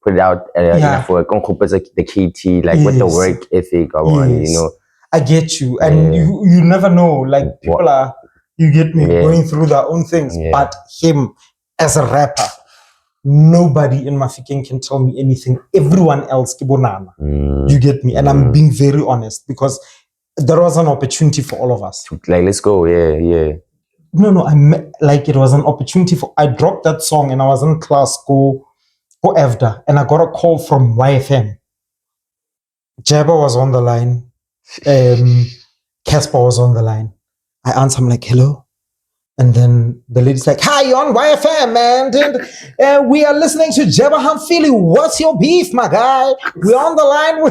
put it out enough work. The KT, like with the work ethic or one, you know. I get you. And you never know. Like people are, you get me, going through their own things. But him as a rapper, nobody in Mafikeng can tell me anything. Everyone else, Kibonana. You get me? And I'm being very honest because there was an opportunity for all of us. Like, let's go. Yeah. No, it was an opportunity for, I dropped that song and I was in class, go EVDA, and I got a call from YFM. Jabba was on the line. Casper was on the line. I answer, I'm like, hello. And then the lady's like, hi, you're on YFM, man. And we are listening to Jabba Hamfili. What's your beef, my guy? We're on the line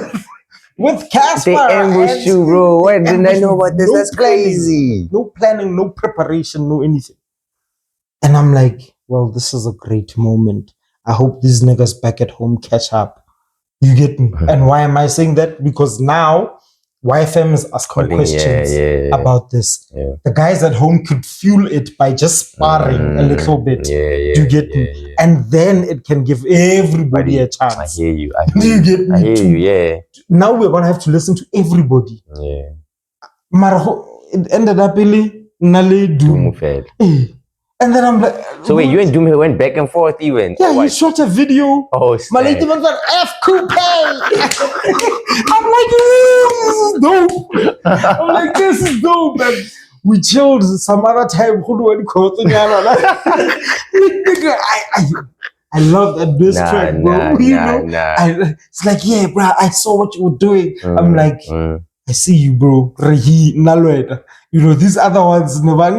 with Casper. They ambushed you, bro. Why didn't I know about this? That's crazy. No planning, no preparation, no anything. And I'm like, well, this is a great moment. I hope these niggas back at home catch up. You get me? And why am I saying that? Because now YFM is asking questions about this. Yeah. The guys at home could fuel it by just sparring a little bit. You get me? And then it can give everybody a chance. I hear you. You get me? I hear you, Now we're going to have to listen to everybody. Yeah. It ended up in Nale Doom. And then I'm like... So wait, you and Doom went back and forth even? Yeah, he shot a video. Oh, snap. My lady was like, F Coopay! I'm like, this is dope. I'm like, this is dope. And we chilled some other time. I love that diss track, bro. It's like, yeah, bro, I saw what you were doing. I'm like, I see you, bro. You know, these other ones never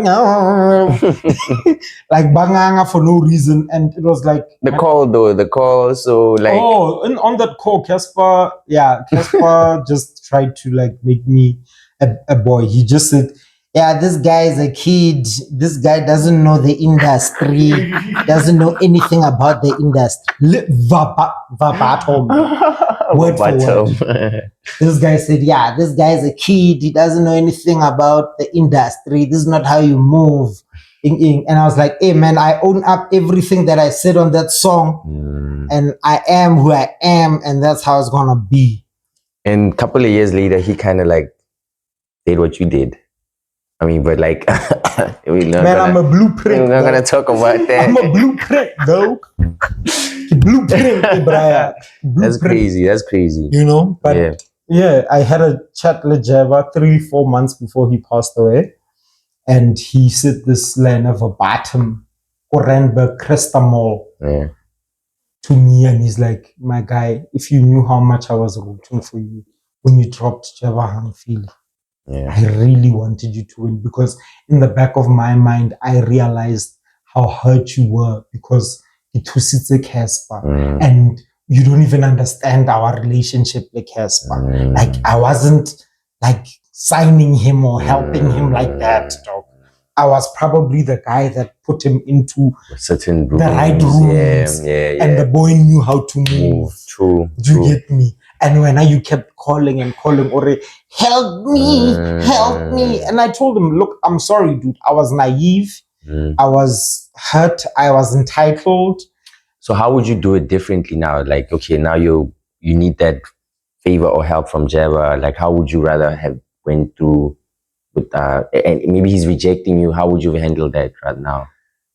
like banganga for no reason. And it was like the call, so like and on that call, Casper just tried to like make me a boy. He just said, yeah, this guy is a kid. This guy doesn't know the industry, doesn't know anything about the industry. Verbatim. Word for word. This guy said, yeah, this guy is a kid. He doesn't know anything about the industry. This is not how you move. And I was like, hey, man, I own up everything that I said on that song. And I am who I am. And that's how it's going to be. And a couple of years later, he kind of like did what you did. I mean, but like, I'm a blueprint. We're not going to talk about that. I'm a blueprint, though. Blueprint, Brian. That's crazy. You know? But yeah, I had a chat with Java 3-4 months before he passed away. And he said this line of a bottom, Orenberg Cresta Mall, to me. And he's like, my guy, if you knew how much I was rooting for you when you dropped Java Hanfili. I really wanted you to win because in the back of my mind, I realized how hurt you were because it was a Casper and you don't even understand our relationship like Casper. Like I wasn't like signing him or helping him like that, dog. I was probably the guy that put him into certain rooms, the right rooms and the boy knew how to move. True. Do you get me? And when you kept calling, or help me. And I told him, look, I'm sorry, dude. I was naive. I was hurt. I was entitled. So how would you do it differently now? Like, okay, now you need that favor or help from Java. Like, how would you rather have went through with and maybe he's rejecting you? How would you handle that right now?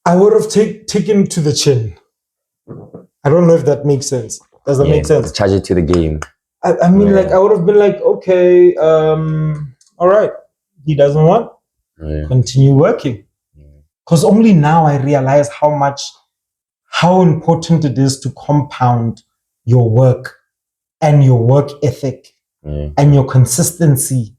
I would have taken to the chin. I don't know if that makes sense. Does that make sense? Charge it to the game. I mean, like, I would have been like, okay, all right. He doesn't want. Continue working. Because only now I realize how important it is to compound your work and your work ethic and your consistency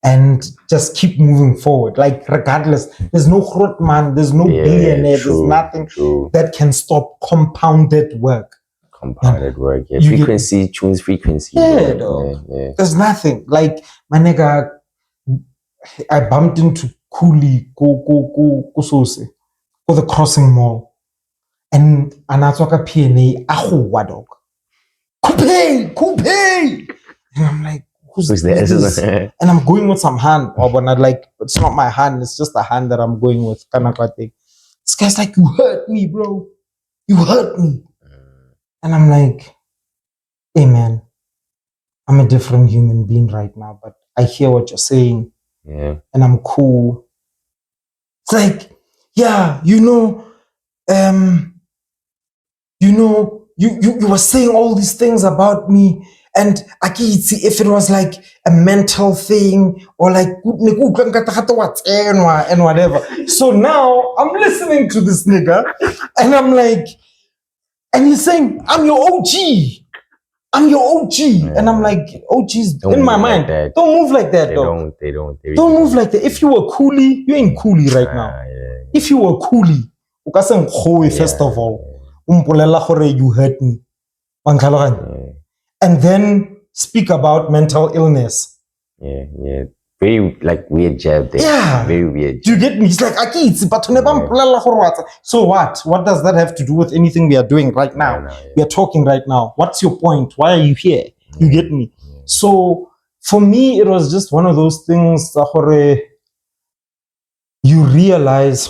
and just keep moving forward. Like regardless, there's no man, there's no billionaire, there's nothing that can stop compounded work. Compounded work, frequency tunes frequency. There's nothing. Like my nigga, I bumped into Cooley go the Crossing Mall, and anatoka PNA ahuwa dog. Coopay, and I'm like, who's this? And I'm going with some hand, but not like it's not my hand, it's just a hand that I'm going with. This guy's like, you hurt me, bro. You hurt me. And I'm like, hey man, I'm a different human being right now, but I hear what you're saying. Yeah. And I'm cool. It's like, yeah, you were saying all these things about me, and if it was like a mental thing or like and whatever. So now I'm listening to this nigga, and I'm like, and he's saying, I'm your OG. I'm your OG. Yeah. And I'm like, OG's in my mind. Like don't move like that, though. They don't move like that. If you were Coolie, you ain't Coolie right now. Yeah. If you were Coolie, first of all, you hurt me. And then speak about mental illness. Yeah. Very like weird jab there. Yeah. Very weird. Do you get me? It's like, so what? What does that have to do with anything we are doing right now? We are talking right now. What's your point? Why are you here? You get me? So for me, it was just one of those things that you realize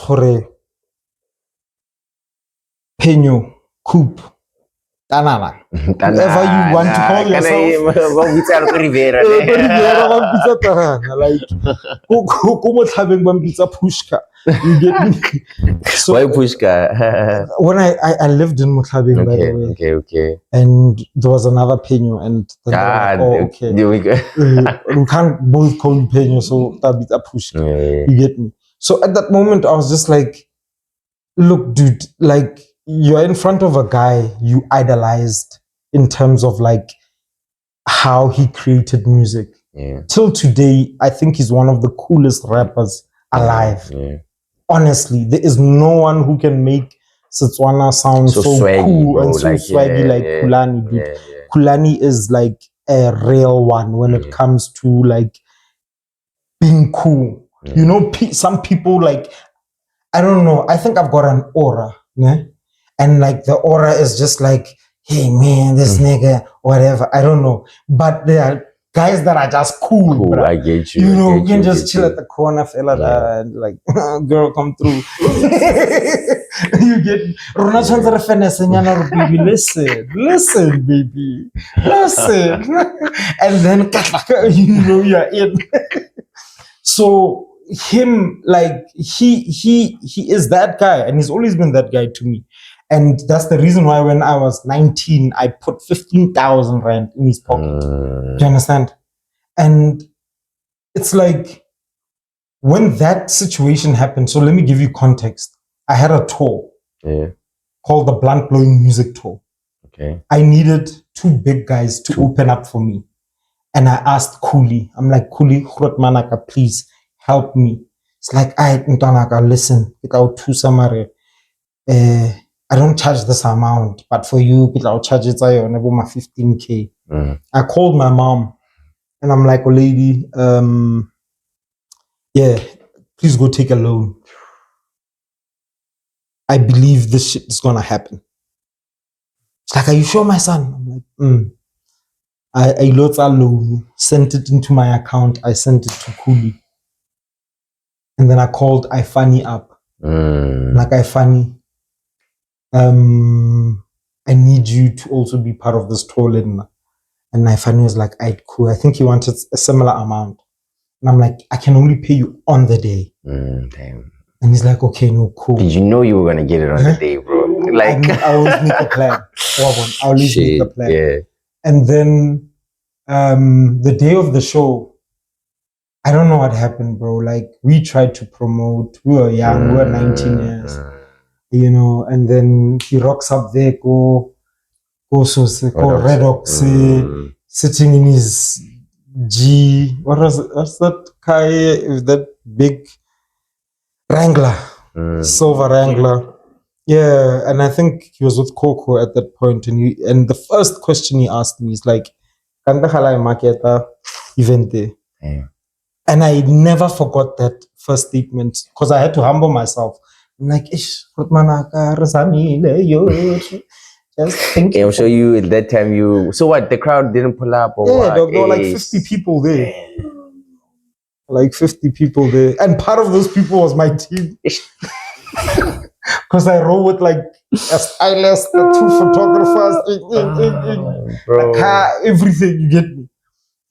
Penyo, Coop, Tanana. Whatever you want to call yourself. You get me? So, why Pushka? When I lived in Muthabing, by the way. Okay. And there was another Penyo, and then okay. There we go. We can't both call you Penyo, so Tabitha Pushka. You get me? So at that moment, I was just like, look, dude, like, you're in front of a guy you idolized in terms of like how he created music. Yeah. Till today, I think he's one of the coolest rappers alive. Yeah. Honestly, there is no one who can make Setswana sound so swaggy, cool and so swaggy like Kulani, dude. Yeah. Kulani is like a real one when it comes to like being cool. Yeah. You know, some people like, I don't know, I think I've got an aura, né? And like the aura is just like, hey man, this nigga, whatever. I don't know. But there are guys that are just cool. Bro. I get you. You know, you can just chill at the corner, fella, and like, girl, come through. You get baby, listen, baby. Listen. And then you know you're in. So him, like, he is that guy, and he's always been that guy to me. And that's the reason why when I was 19, I put 15,000 rand in his pocket. Do you understand? And it's like, when that situation happened, so let me give you context. I had a tour called the Blunt Blowing Music Tour. Okay. I needed two big guys to open up for me. And I asked Cooley, I'm like, Cooley, Manaka, please help me. It's like, listen, I don't charge this amount, but for you, I'll charge it about 15K. I called my mom and I'm like, oh lady, please go take a loan. I believe this shit is gonna happen. It's like, are you sure, my son? I'm like, I load a loan, sent it into my account, I sent it to Cooley. And then I called Ifani up. Like, Ifani, I need you to also be part of this tour. And Ifani was like, cool. I think he wanted a similar amount. And I'm like, I can only pay you on the day. Damn. And he's like, okay, no, cool. Did you know you were going to get it on the day, bro? Like, I always make a plan. I always make a plan. Yeah. And then the day of the show, I don't know what happened, bro. Like, we tried to promote. We were young. We were 19 years. You know, and then he rocks up there, go Also, Redox sitting in his G. What's that Kai with that big Wrangler, silver Wrangler? Yeah, and I think he was with Coco at that point, and the first question he asked me is like, "Kanda halai marketa event there?" And I never forgot that first statement because I had to humble myself. I'm like, "Ish, just think." I'm sure you at that time so what, the crowd didn't pull up or what? There were like 50 people there. Like 50 people there. And part of those people was my team. Because I roll with like a stylist, the 2 photographers, a car, everything, you get me.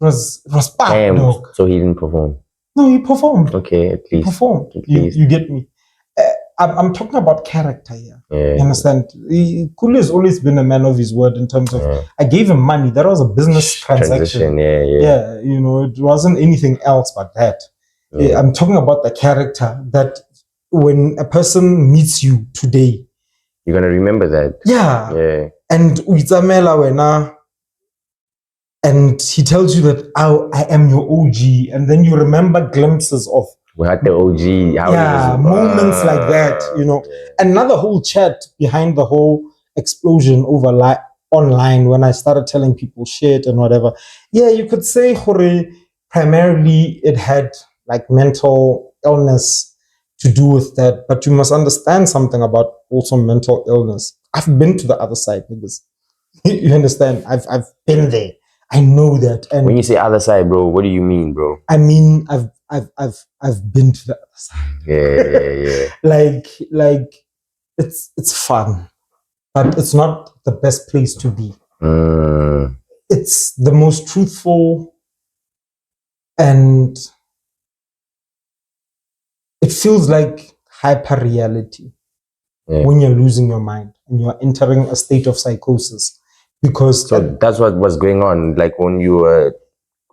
It was packed, dog. So he didn't perform? No, he performed. Okay, at least. He performed. You get me. I'm talking about character here. You understand? Kuli has always been a man of his word in terms of, I gave him money. That was a business transaction. Yeah, it wasn't anything else but that. I'm talking about the character that when a person meets you today, you're going to remember that. Yeah. And and he tells you that I am your OG, and then you remember glimpses of we had the OG. Moments like that, Another whole chat behind the whole explosion over online when I started telling people shit and whatever. Yeah, you could say, Hore, primarily it had like mental illness to do with that, but you must understand something about also mental illness. I've been to the other side, niggas. You understand? I've been there. I know that. And when you say other side, bro, what do you mean, bro? I mean, I've been to the other side. Yeah. like it's fun, but it's not the best place to be. It's the most truthful, and it feels like hyper reality when you're losing your mind and you're entering a state of psychosis. Because that's what was going on, like when you were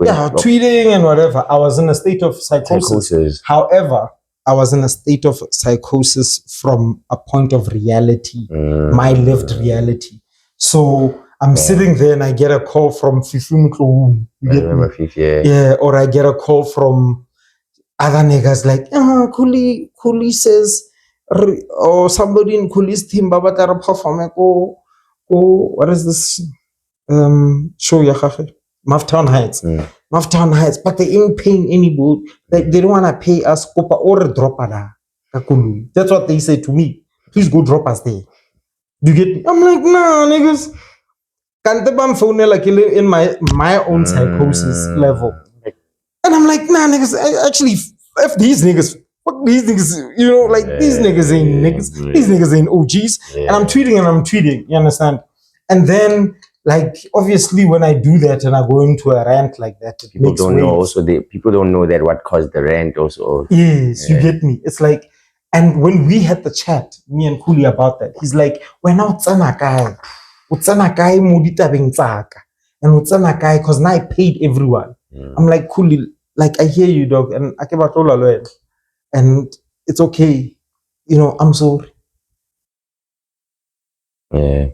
tweeting and whatever. I was in a state of psychosis. However, I was in a state of psychosis from a point of reality, my lived reality. So I'm sitting there and I get a call from Fifu Mkloum. Yeah, or I get a call from other niggas like, Kuli says, or somebody in Kuli's team, Babatara perform. What is this show? Maftown Heights. Maftown Heights, but they ain't paying anybody. They don't want to pay us or drop us. That's what they say to me. Please go drop us there. Do you get me? I'm like, nah, niggas. Can't phone like in my own psychosis level. And I'm like, nah, niggas. Actually, F these niggas. Fuck these niggas. Like these niggas ain't niggas. These niggas ain't OGs. And I'm tweeting. You understand? And then, like, obviously, when I do that and I go into a rant like that, people don't know. Also, people don't know that what caused the rant. Also, yes, you get me. It's like, and when we had the chat, me and Kuli, about that, he's like, "We're not Utsanakai mudita bengtsaka, and Utsanakai because now I paid everyone." I'm like, Kuli, like I hear you, dog, and I came out all alone, and it's okay, I'm sorry. Yeah.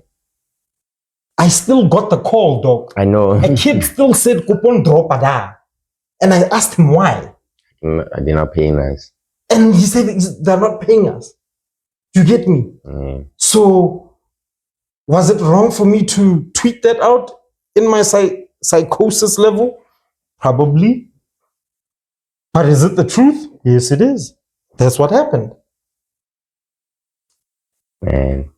I still got the call, dog. I know. A kid still said, "Coupon drop ada," and I asked him why. They're not paying us. And he said they're not paying us. You get me? So, was it wrong for me to tweet that out in my psychosis level? Probably. But is it the truth? Yes, it is. That's what happened. Man.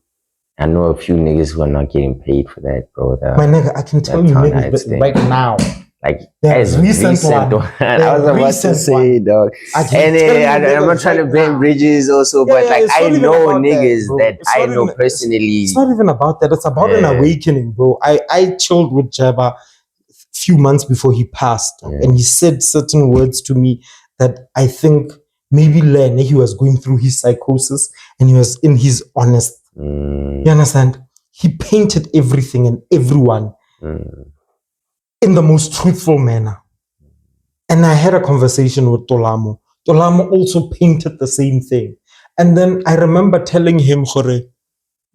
I know a few niggas who are not getting paid for that, bro. My nigga, I can tell you niggas right now. Like, as recent one. I was about to say, dog. And I'm not trying to burn bridges also, but like, I know niggas that I know personally. It's not even about that. It's about an awakening, bro. I chilled with Jabba a few months before he passed. And he said certain words to me that I think maybe he was going through his psychosis and he was in his honest. You understand? He painted everything and everyone in the most truthful manner. And I had a conversation with Tolamo. Tolamo also painted the same thing. And then I remember telling him, Khore,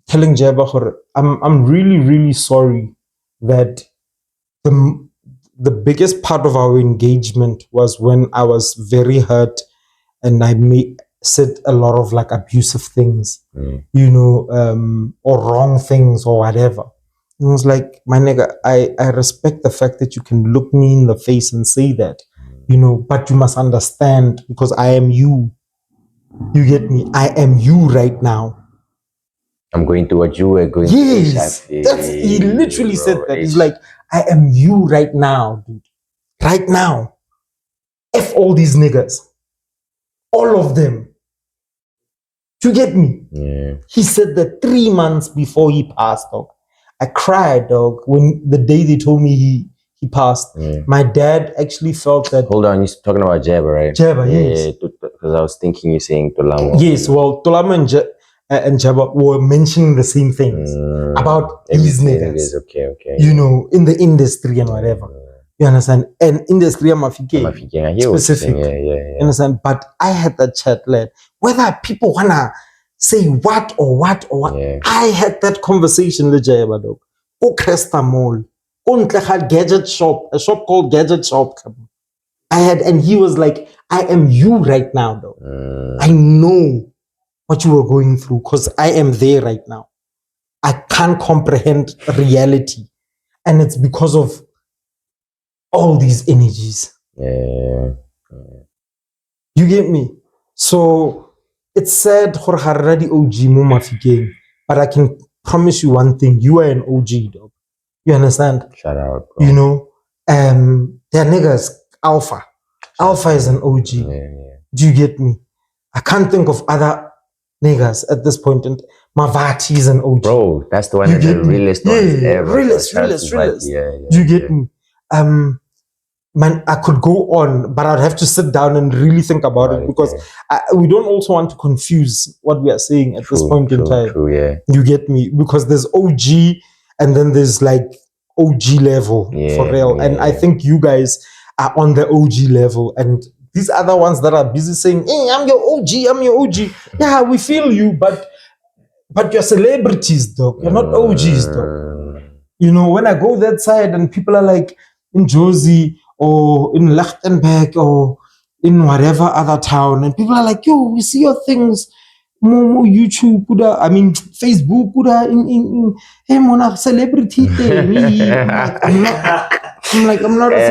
telling Jeba, I'm really, really sorry that the biggest part of our engagement was when I was very hurt and I said a lot of like abusive things, you know, or wrong things or whatever. It was like, my nigga, I respect the fact that you can look me in the face and say that, you know, but you must understand because I am you. You get me? I am you right now. I'm going through what you were going through. Yes, he literally said that. He's like, I am you right now, dude. Right now. F all these niggas. All of them. You get me? Yeah. He said that 3 months before he passed, dog. I cried, dog, when the day they told me he passed. Yeah. My dad actually felt that. Hold on, you're talking about Jeba, right? Jeba, yes. Because I was thinking you're saying Tolamo. Yes, well, Tolamo and Jeba were mentioning the same things about these niggas. Okay. You know, in the industry and whatever. You understand? And industry Mafikeng, specific. Yeah. You understand? But I had that chat, lad. Whether people wanna say what or what, yeah. I had that conversation with Jeba, dog. Go Cresta Mall. Go Gadget Shop, a shop called Gadget Shop. And he was like, I am you right now, dog. I know what you were going through because I am there right now. I can't comprehend reality. And it's because of all these energies. Yeah. You get me? So it's sad for Haradi OG mo Mafikeng, but I can promise you one thing: you are an OG, dog. You understand? Shout out, bro. You know, they're niggas. Alpha is an OG. Yeah. Do you get me? I can't think of other niggas at this point. And Mavati is an OG. Bro, that's the one of the realest ones ever. Realest. Yeah. Do you get me? Man, I could go on, but I'd have to sit down and really think about it because we don't also want to confuse what we are saying at this point in time. True, yeah. You get me? Because there's OG and then there's like OG level for real. And I think you guys are on the OG level. And these other ones that are busy saying, hey, I'm your OG. Yeah, we feel you, but you're celebrities, dog. You're not OGs, dog. You know, when I go that side and people are like in Josie or in Lichtenberg or in whatever other town, and people are like, yo, we see your things, more YouTube, Facebook, in hey, mona celebrity thing. I'm not a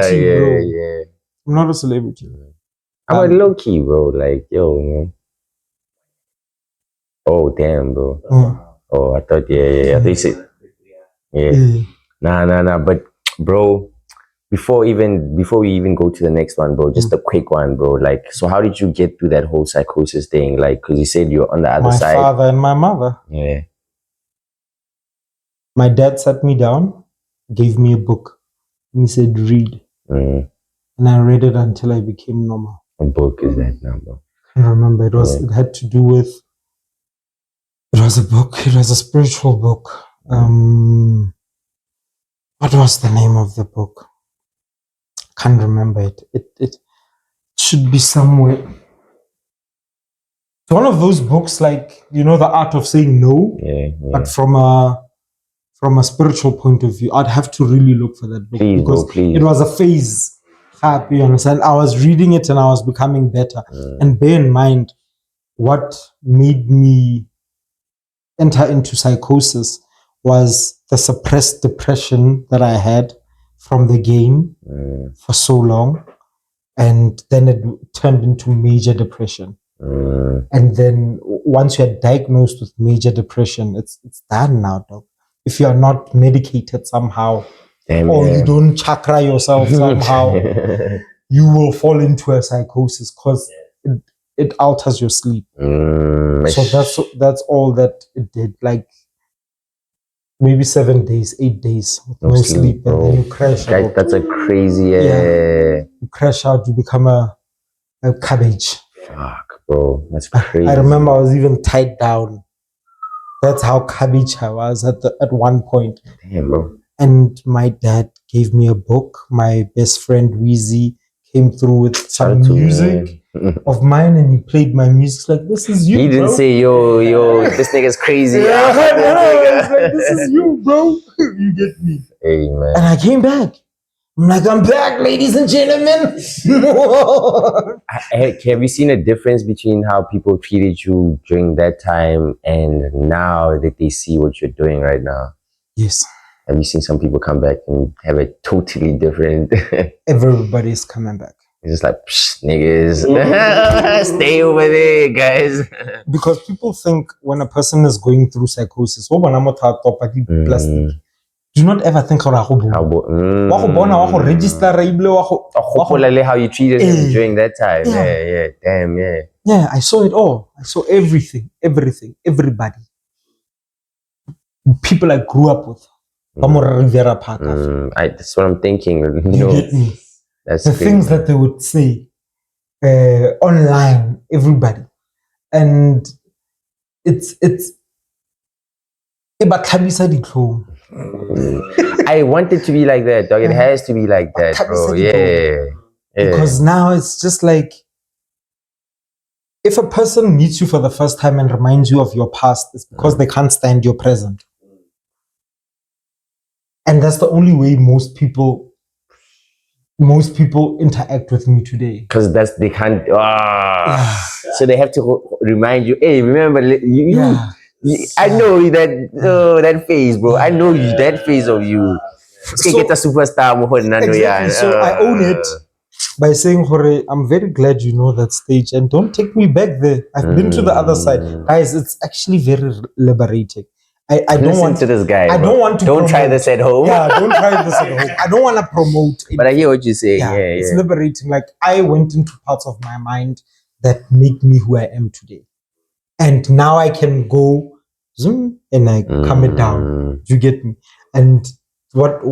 celebrity, bro. Yeah. I'm not a celebrity. I'm a low key, bro. Like, yo, man. Oh, damn, bro. Oh, I thought, I thought you said, Nah. But, bro, before we even go to the next one, bro, just a quick one, bro. Like, so how did you get through that whole psychosis thing? Like, because you said you're on the other side. My father and my mother. Yeah. My dad sat me down, gave me a book, and he said, read. And I read it until I became normal. What book is that now, bro? I remember it had to do with, it was a spiritual book. What was the name of the book? Can't remember it. It should be somewhere. It's one of those books, like, you know, The Art of Saying No. But from a spiritual point of view, I'd have to really look for that book because it was a phase. You understand? I was reading it and I was becoming better. And bear in mind, what made me enter into psychosis was the suppressed depression that I had from the game for so long. And then it turned into major depression. And then once you're diagnosed with major depression, it's done now, dog. If you're not medicated somehow, you don't chakra yourself somehow, you will fall into a psychosis because it alters your sleep. So that's all that it did. Like maybe 7 days, 8 days with no sleep, and then you crash out. That's a crazy. You crash out. You become a cabbage. Fuck, bro, that's crazy. I remember I was even tied down. That's how cabbage I was at one point. Damn, bro. And my dad gave me a book. My best friend Weezy came through with some music. of mine, and he played my music. It's like, this is you. He didn't bro. say, yo, this nigga's crazy. Yeah, it's like, this is you, bro. You get me? Hey, man. And I came back. I'm like, I'm back, ladies and gentlemen. Have you seen a difference between how people treated you during that time and now that they see what you're doing right now? Yes. Have you seen some people come back and have a totally different... Everybody's coming back. It's just like, psh, niggas, stay over there, guys. Because people think when a person is going through psychosis, do not ever think about register how you treated him during that time. Yeah, damn, yeah. Yeah, I saw it all. I saw everything, everybody. People I grew up with. That's what I'm thinking. You get me? That's the crazy. Things that they would say online, everybody. And it's I want it to be like that, dog. It has to be like that, bro. Yeah. Because now it's just like, if a person meets you for the first time and reminds you of your past, it's because they can't stand your present. And that's the only way most people interact with me today. Because they can't. So they have to remind you, hey, remember, I know that phase, bro. I know you, that phase of you. So, get a superstar. Exactly. So I own it by saying, Hore, I'm very glad you know that stage and don't take me back there. I've been to the other side. Guys, it's actually very liberating. I don't want to this guy. I don't want to promote. Try this at home. Yeah, don't try this at home. I don't want to promote it. But I hear what you're saying. Yeah, it's liberating. Like, I went into parts of my mind that make me who I am today. And now I can go zoom and I calm it down. You get me? And what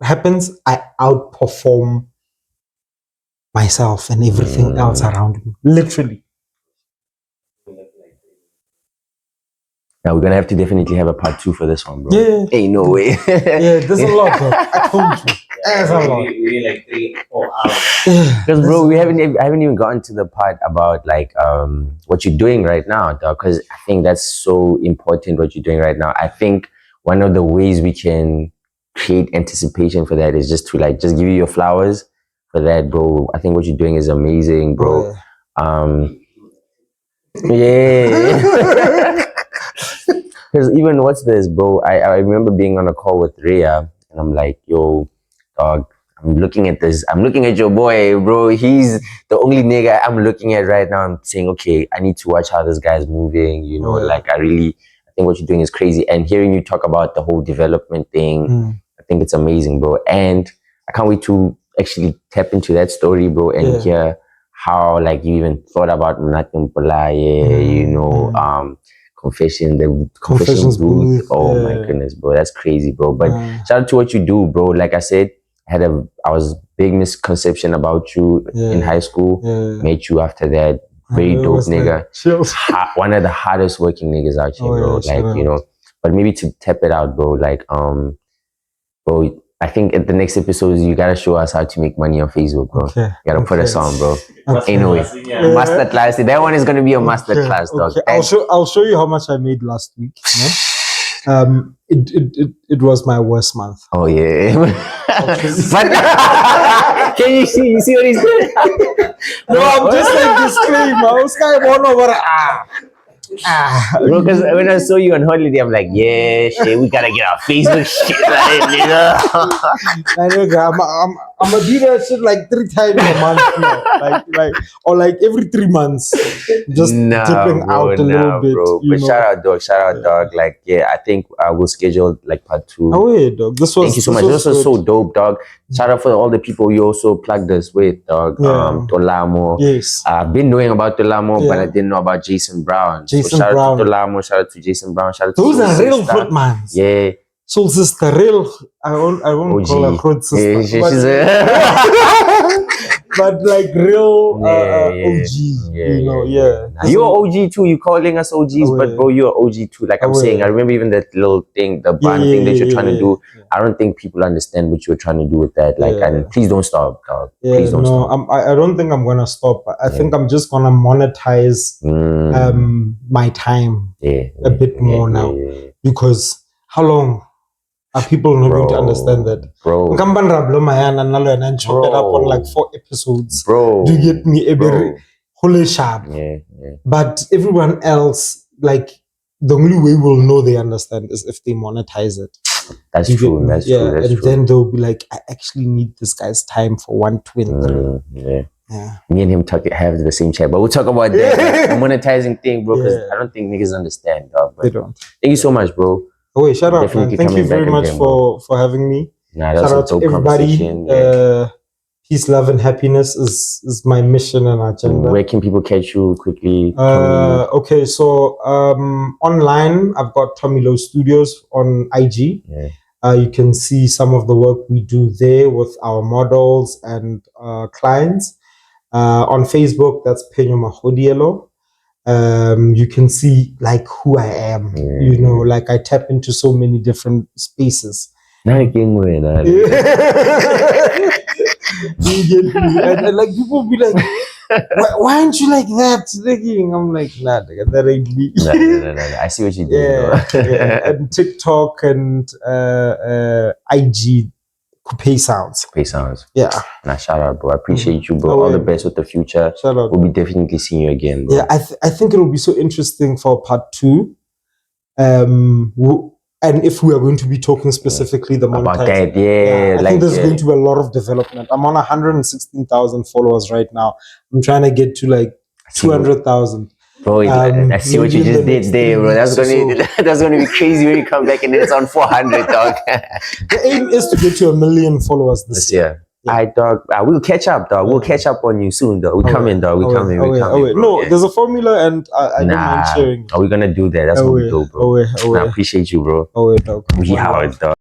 happens? I outperform myself and everything else around me. Literally. Now we're gonna have to definitely have a part 2 for this one, bro. Yeah. Ain't no way. Yeah, there's a lot, bro. I told you. There's a lot. We like 3-4 hours. Because bro, I haven't even gotten to the part about like what you're doing right now, dog. Because I think that's so important what you're doing right now. I think one of the ways we can create anticipation for that is just to like just give you your flowers for that, bro. I think what you're doing is amazing, bro. Yeah. Because even what's this, bro? I remember being on a call with Rhea, and I'm like, yo, dog, I'm looking at this. I'm looking at your boy, bro. He's the only nigga I'm looking at right now. I'm saying, okay, I need to watch how this guy's moving. You know, like I think what you're doing is crazy. And hearing you talk about the whole development thing, I think it's amazing, bro. And I can't wait to actually tap into that story, bro, and hear how like you even thought about nothing, you know, the confessions booth. Oh my goodness, bro, that's crazy, bro. But shout out to what you do, bro. Like I said, I was big misconception about you in high school. Met you after that. Very dope nigga. One of the hardest working niggas out here, bro. Like, you know, but maybe to tap it out, bro, like bro, I think at the next episode you gotta show us how to make money on Facebook, bro. You gotta put us on, bro. Anyway, master class. That one is gonna be a master class, dog. I'll show you how much I made last week. You know? It was my worst month. Oh yeah. But can you see what he's doing? No, I'm just like disclaimer. Bro, because when I saw you on holiday, I'm like, yeah, shit, we gotta get our Facebook shit right, nigga. I'm gonna do that shit like 3 times a month now. Or like every 3 months. Just dipping out a little bit. Bro. But shout out, dog. Like, yeah, I think we'll schedule like part 2. Oh yeah, dog. Thank you so much. This was so dope, dog. Shout out for all the people you also plugged us with, dog. Tolamo. Yes. I've been knowing about Tolamo, but I didn't know about Jason Brown. Shout out to Tolamo, shout out to Jason Brown, shout out to those are real good man. Yeah. Soul sister, real. I won't call her good sister. She's but like real OG, you know, Nah, you're OG too. You calling us OGs, but bro, you're OG too. Like I'm saying, I remember even that little thing, the band thing that you're trying to do. I don't think people understand what you're trying to do with that. Like, and please don't stop, dog. Please don't stop. I don't think I'm gonna stop. I think I'm just gonna monetize my time a bit more now, because how long are people not going to understand that? Bro. And chop it up on like 4 episodes. Bro. Do you get me? A very holy sharp. But everyone else, like, the only way we'll know they understand is if they monetize it. That's true. That's true. And then they'll be like, I actually need this guy's time for 123. Me and him have the same chat, but we'll talk about that the monetizing thing, bro, because I don't think niggas understand, dog. They don't. Thank you so much, bro. Oh, wait, shout out, man. Thank you very much for having me. Shout out to everybody. Peace, love, and happiness is my mission and agenda. Where can people catch you quickly? Okay, so online, I've got Tommy Low Studios on IG. You can see some of the work we do there with our models and clients. On Facebook, that's Penyo Mahodielo. You can see like who I am, you know, like I tap into so many different spaces. You get me? And like people be like, why aren't you like that? I'm like, nah, that ain't me. No. I see what you did. And TikTok and IG. Coopay sounds. Yeah. Nah, shout out, bro. I appreciate you, bro. All the best with the future. Shout out. We'll be definitely seeing you again, bro. Yeah, I think it'll be so interesting for part 2. And if we are going to be talking specifically the monetizing. About that, I think there's going to be a lot of development. I'm on 116,000 followers right now. I'm trying to get to like 200,000. Bro, I see what you just did there, bro. That's gonna be crazy when you come back and it's on 400, dog. The aim is to get to 1 million followers this year. Alright, dog. We'll catch up, dog. We'll catch up on you soon, dog. We coming, dog. We coming. No, there's a formula, and I don't mind sharing. Are we gonna do that? That's what we do, bro. I appreciate you, bro. Dog. We out, dog.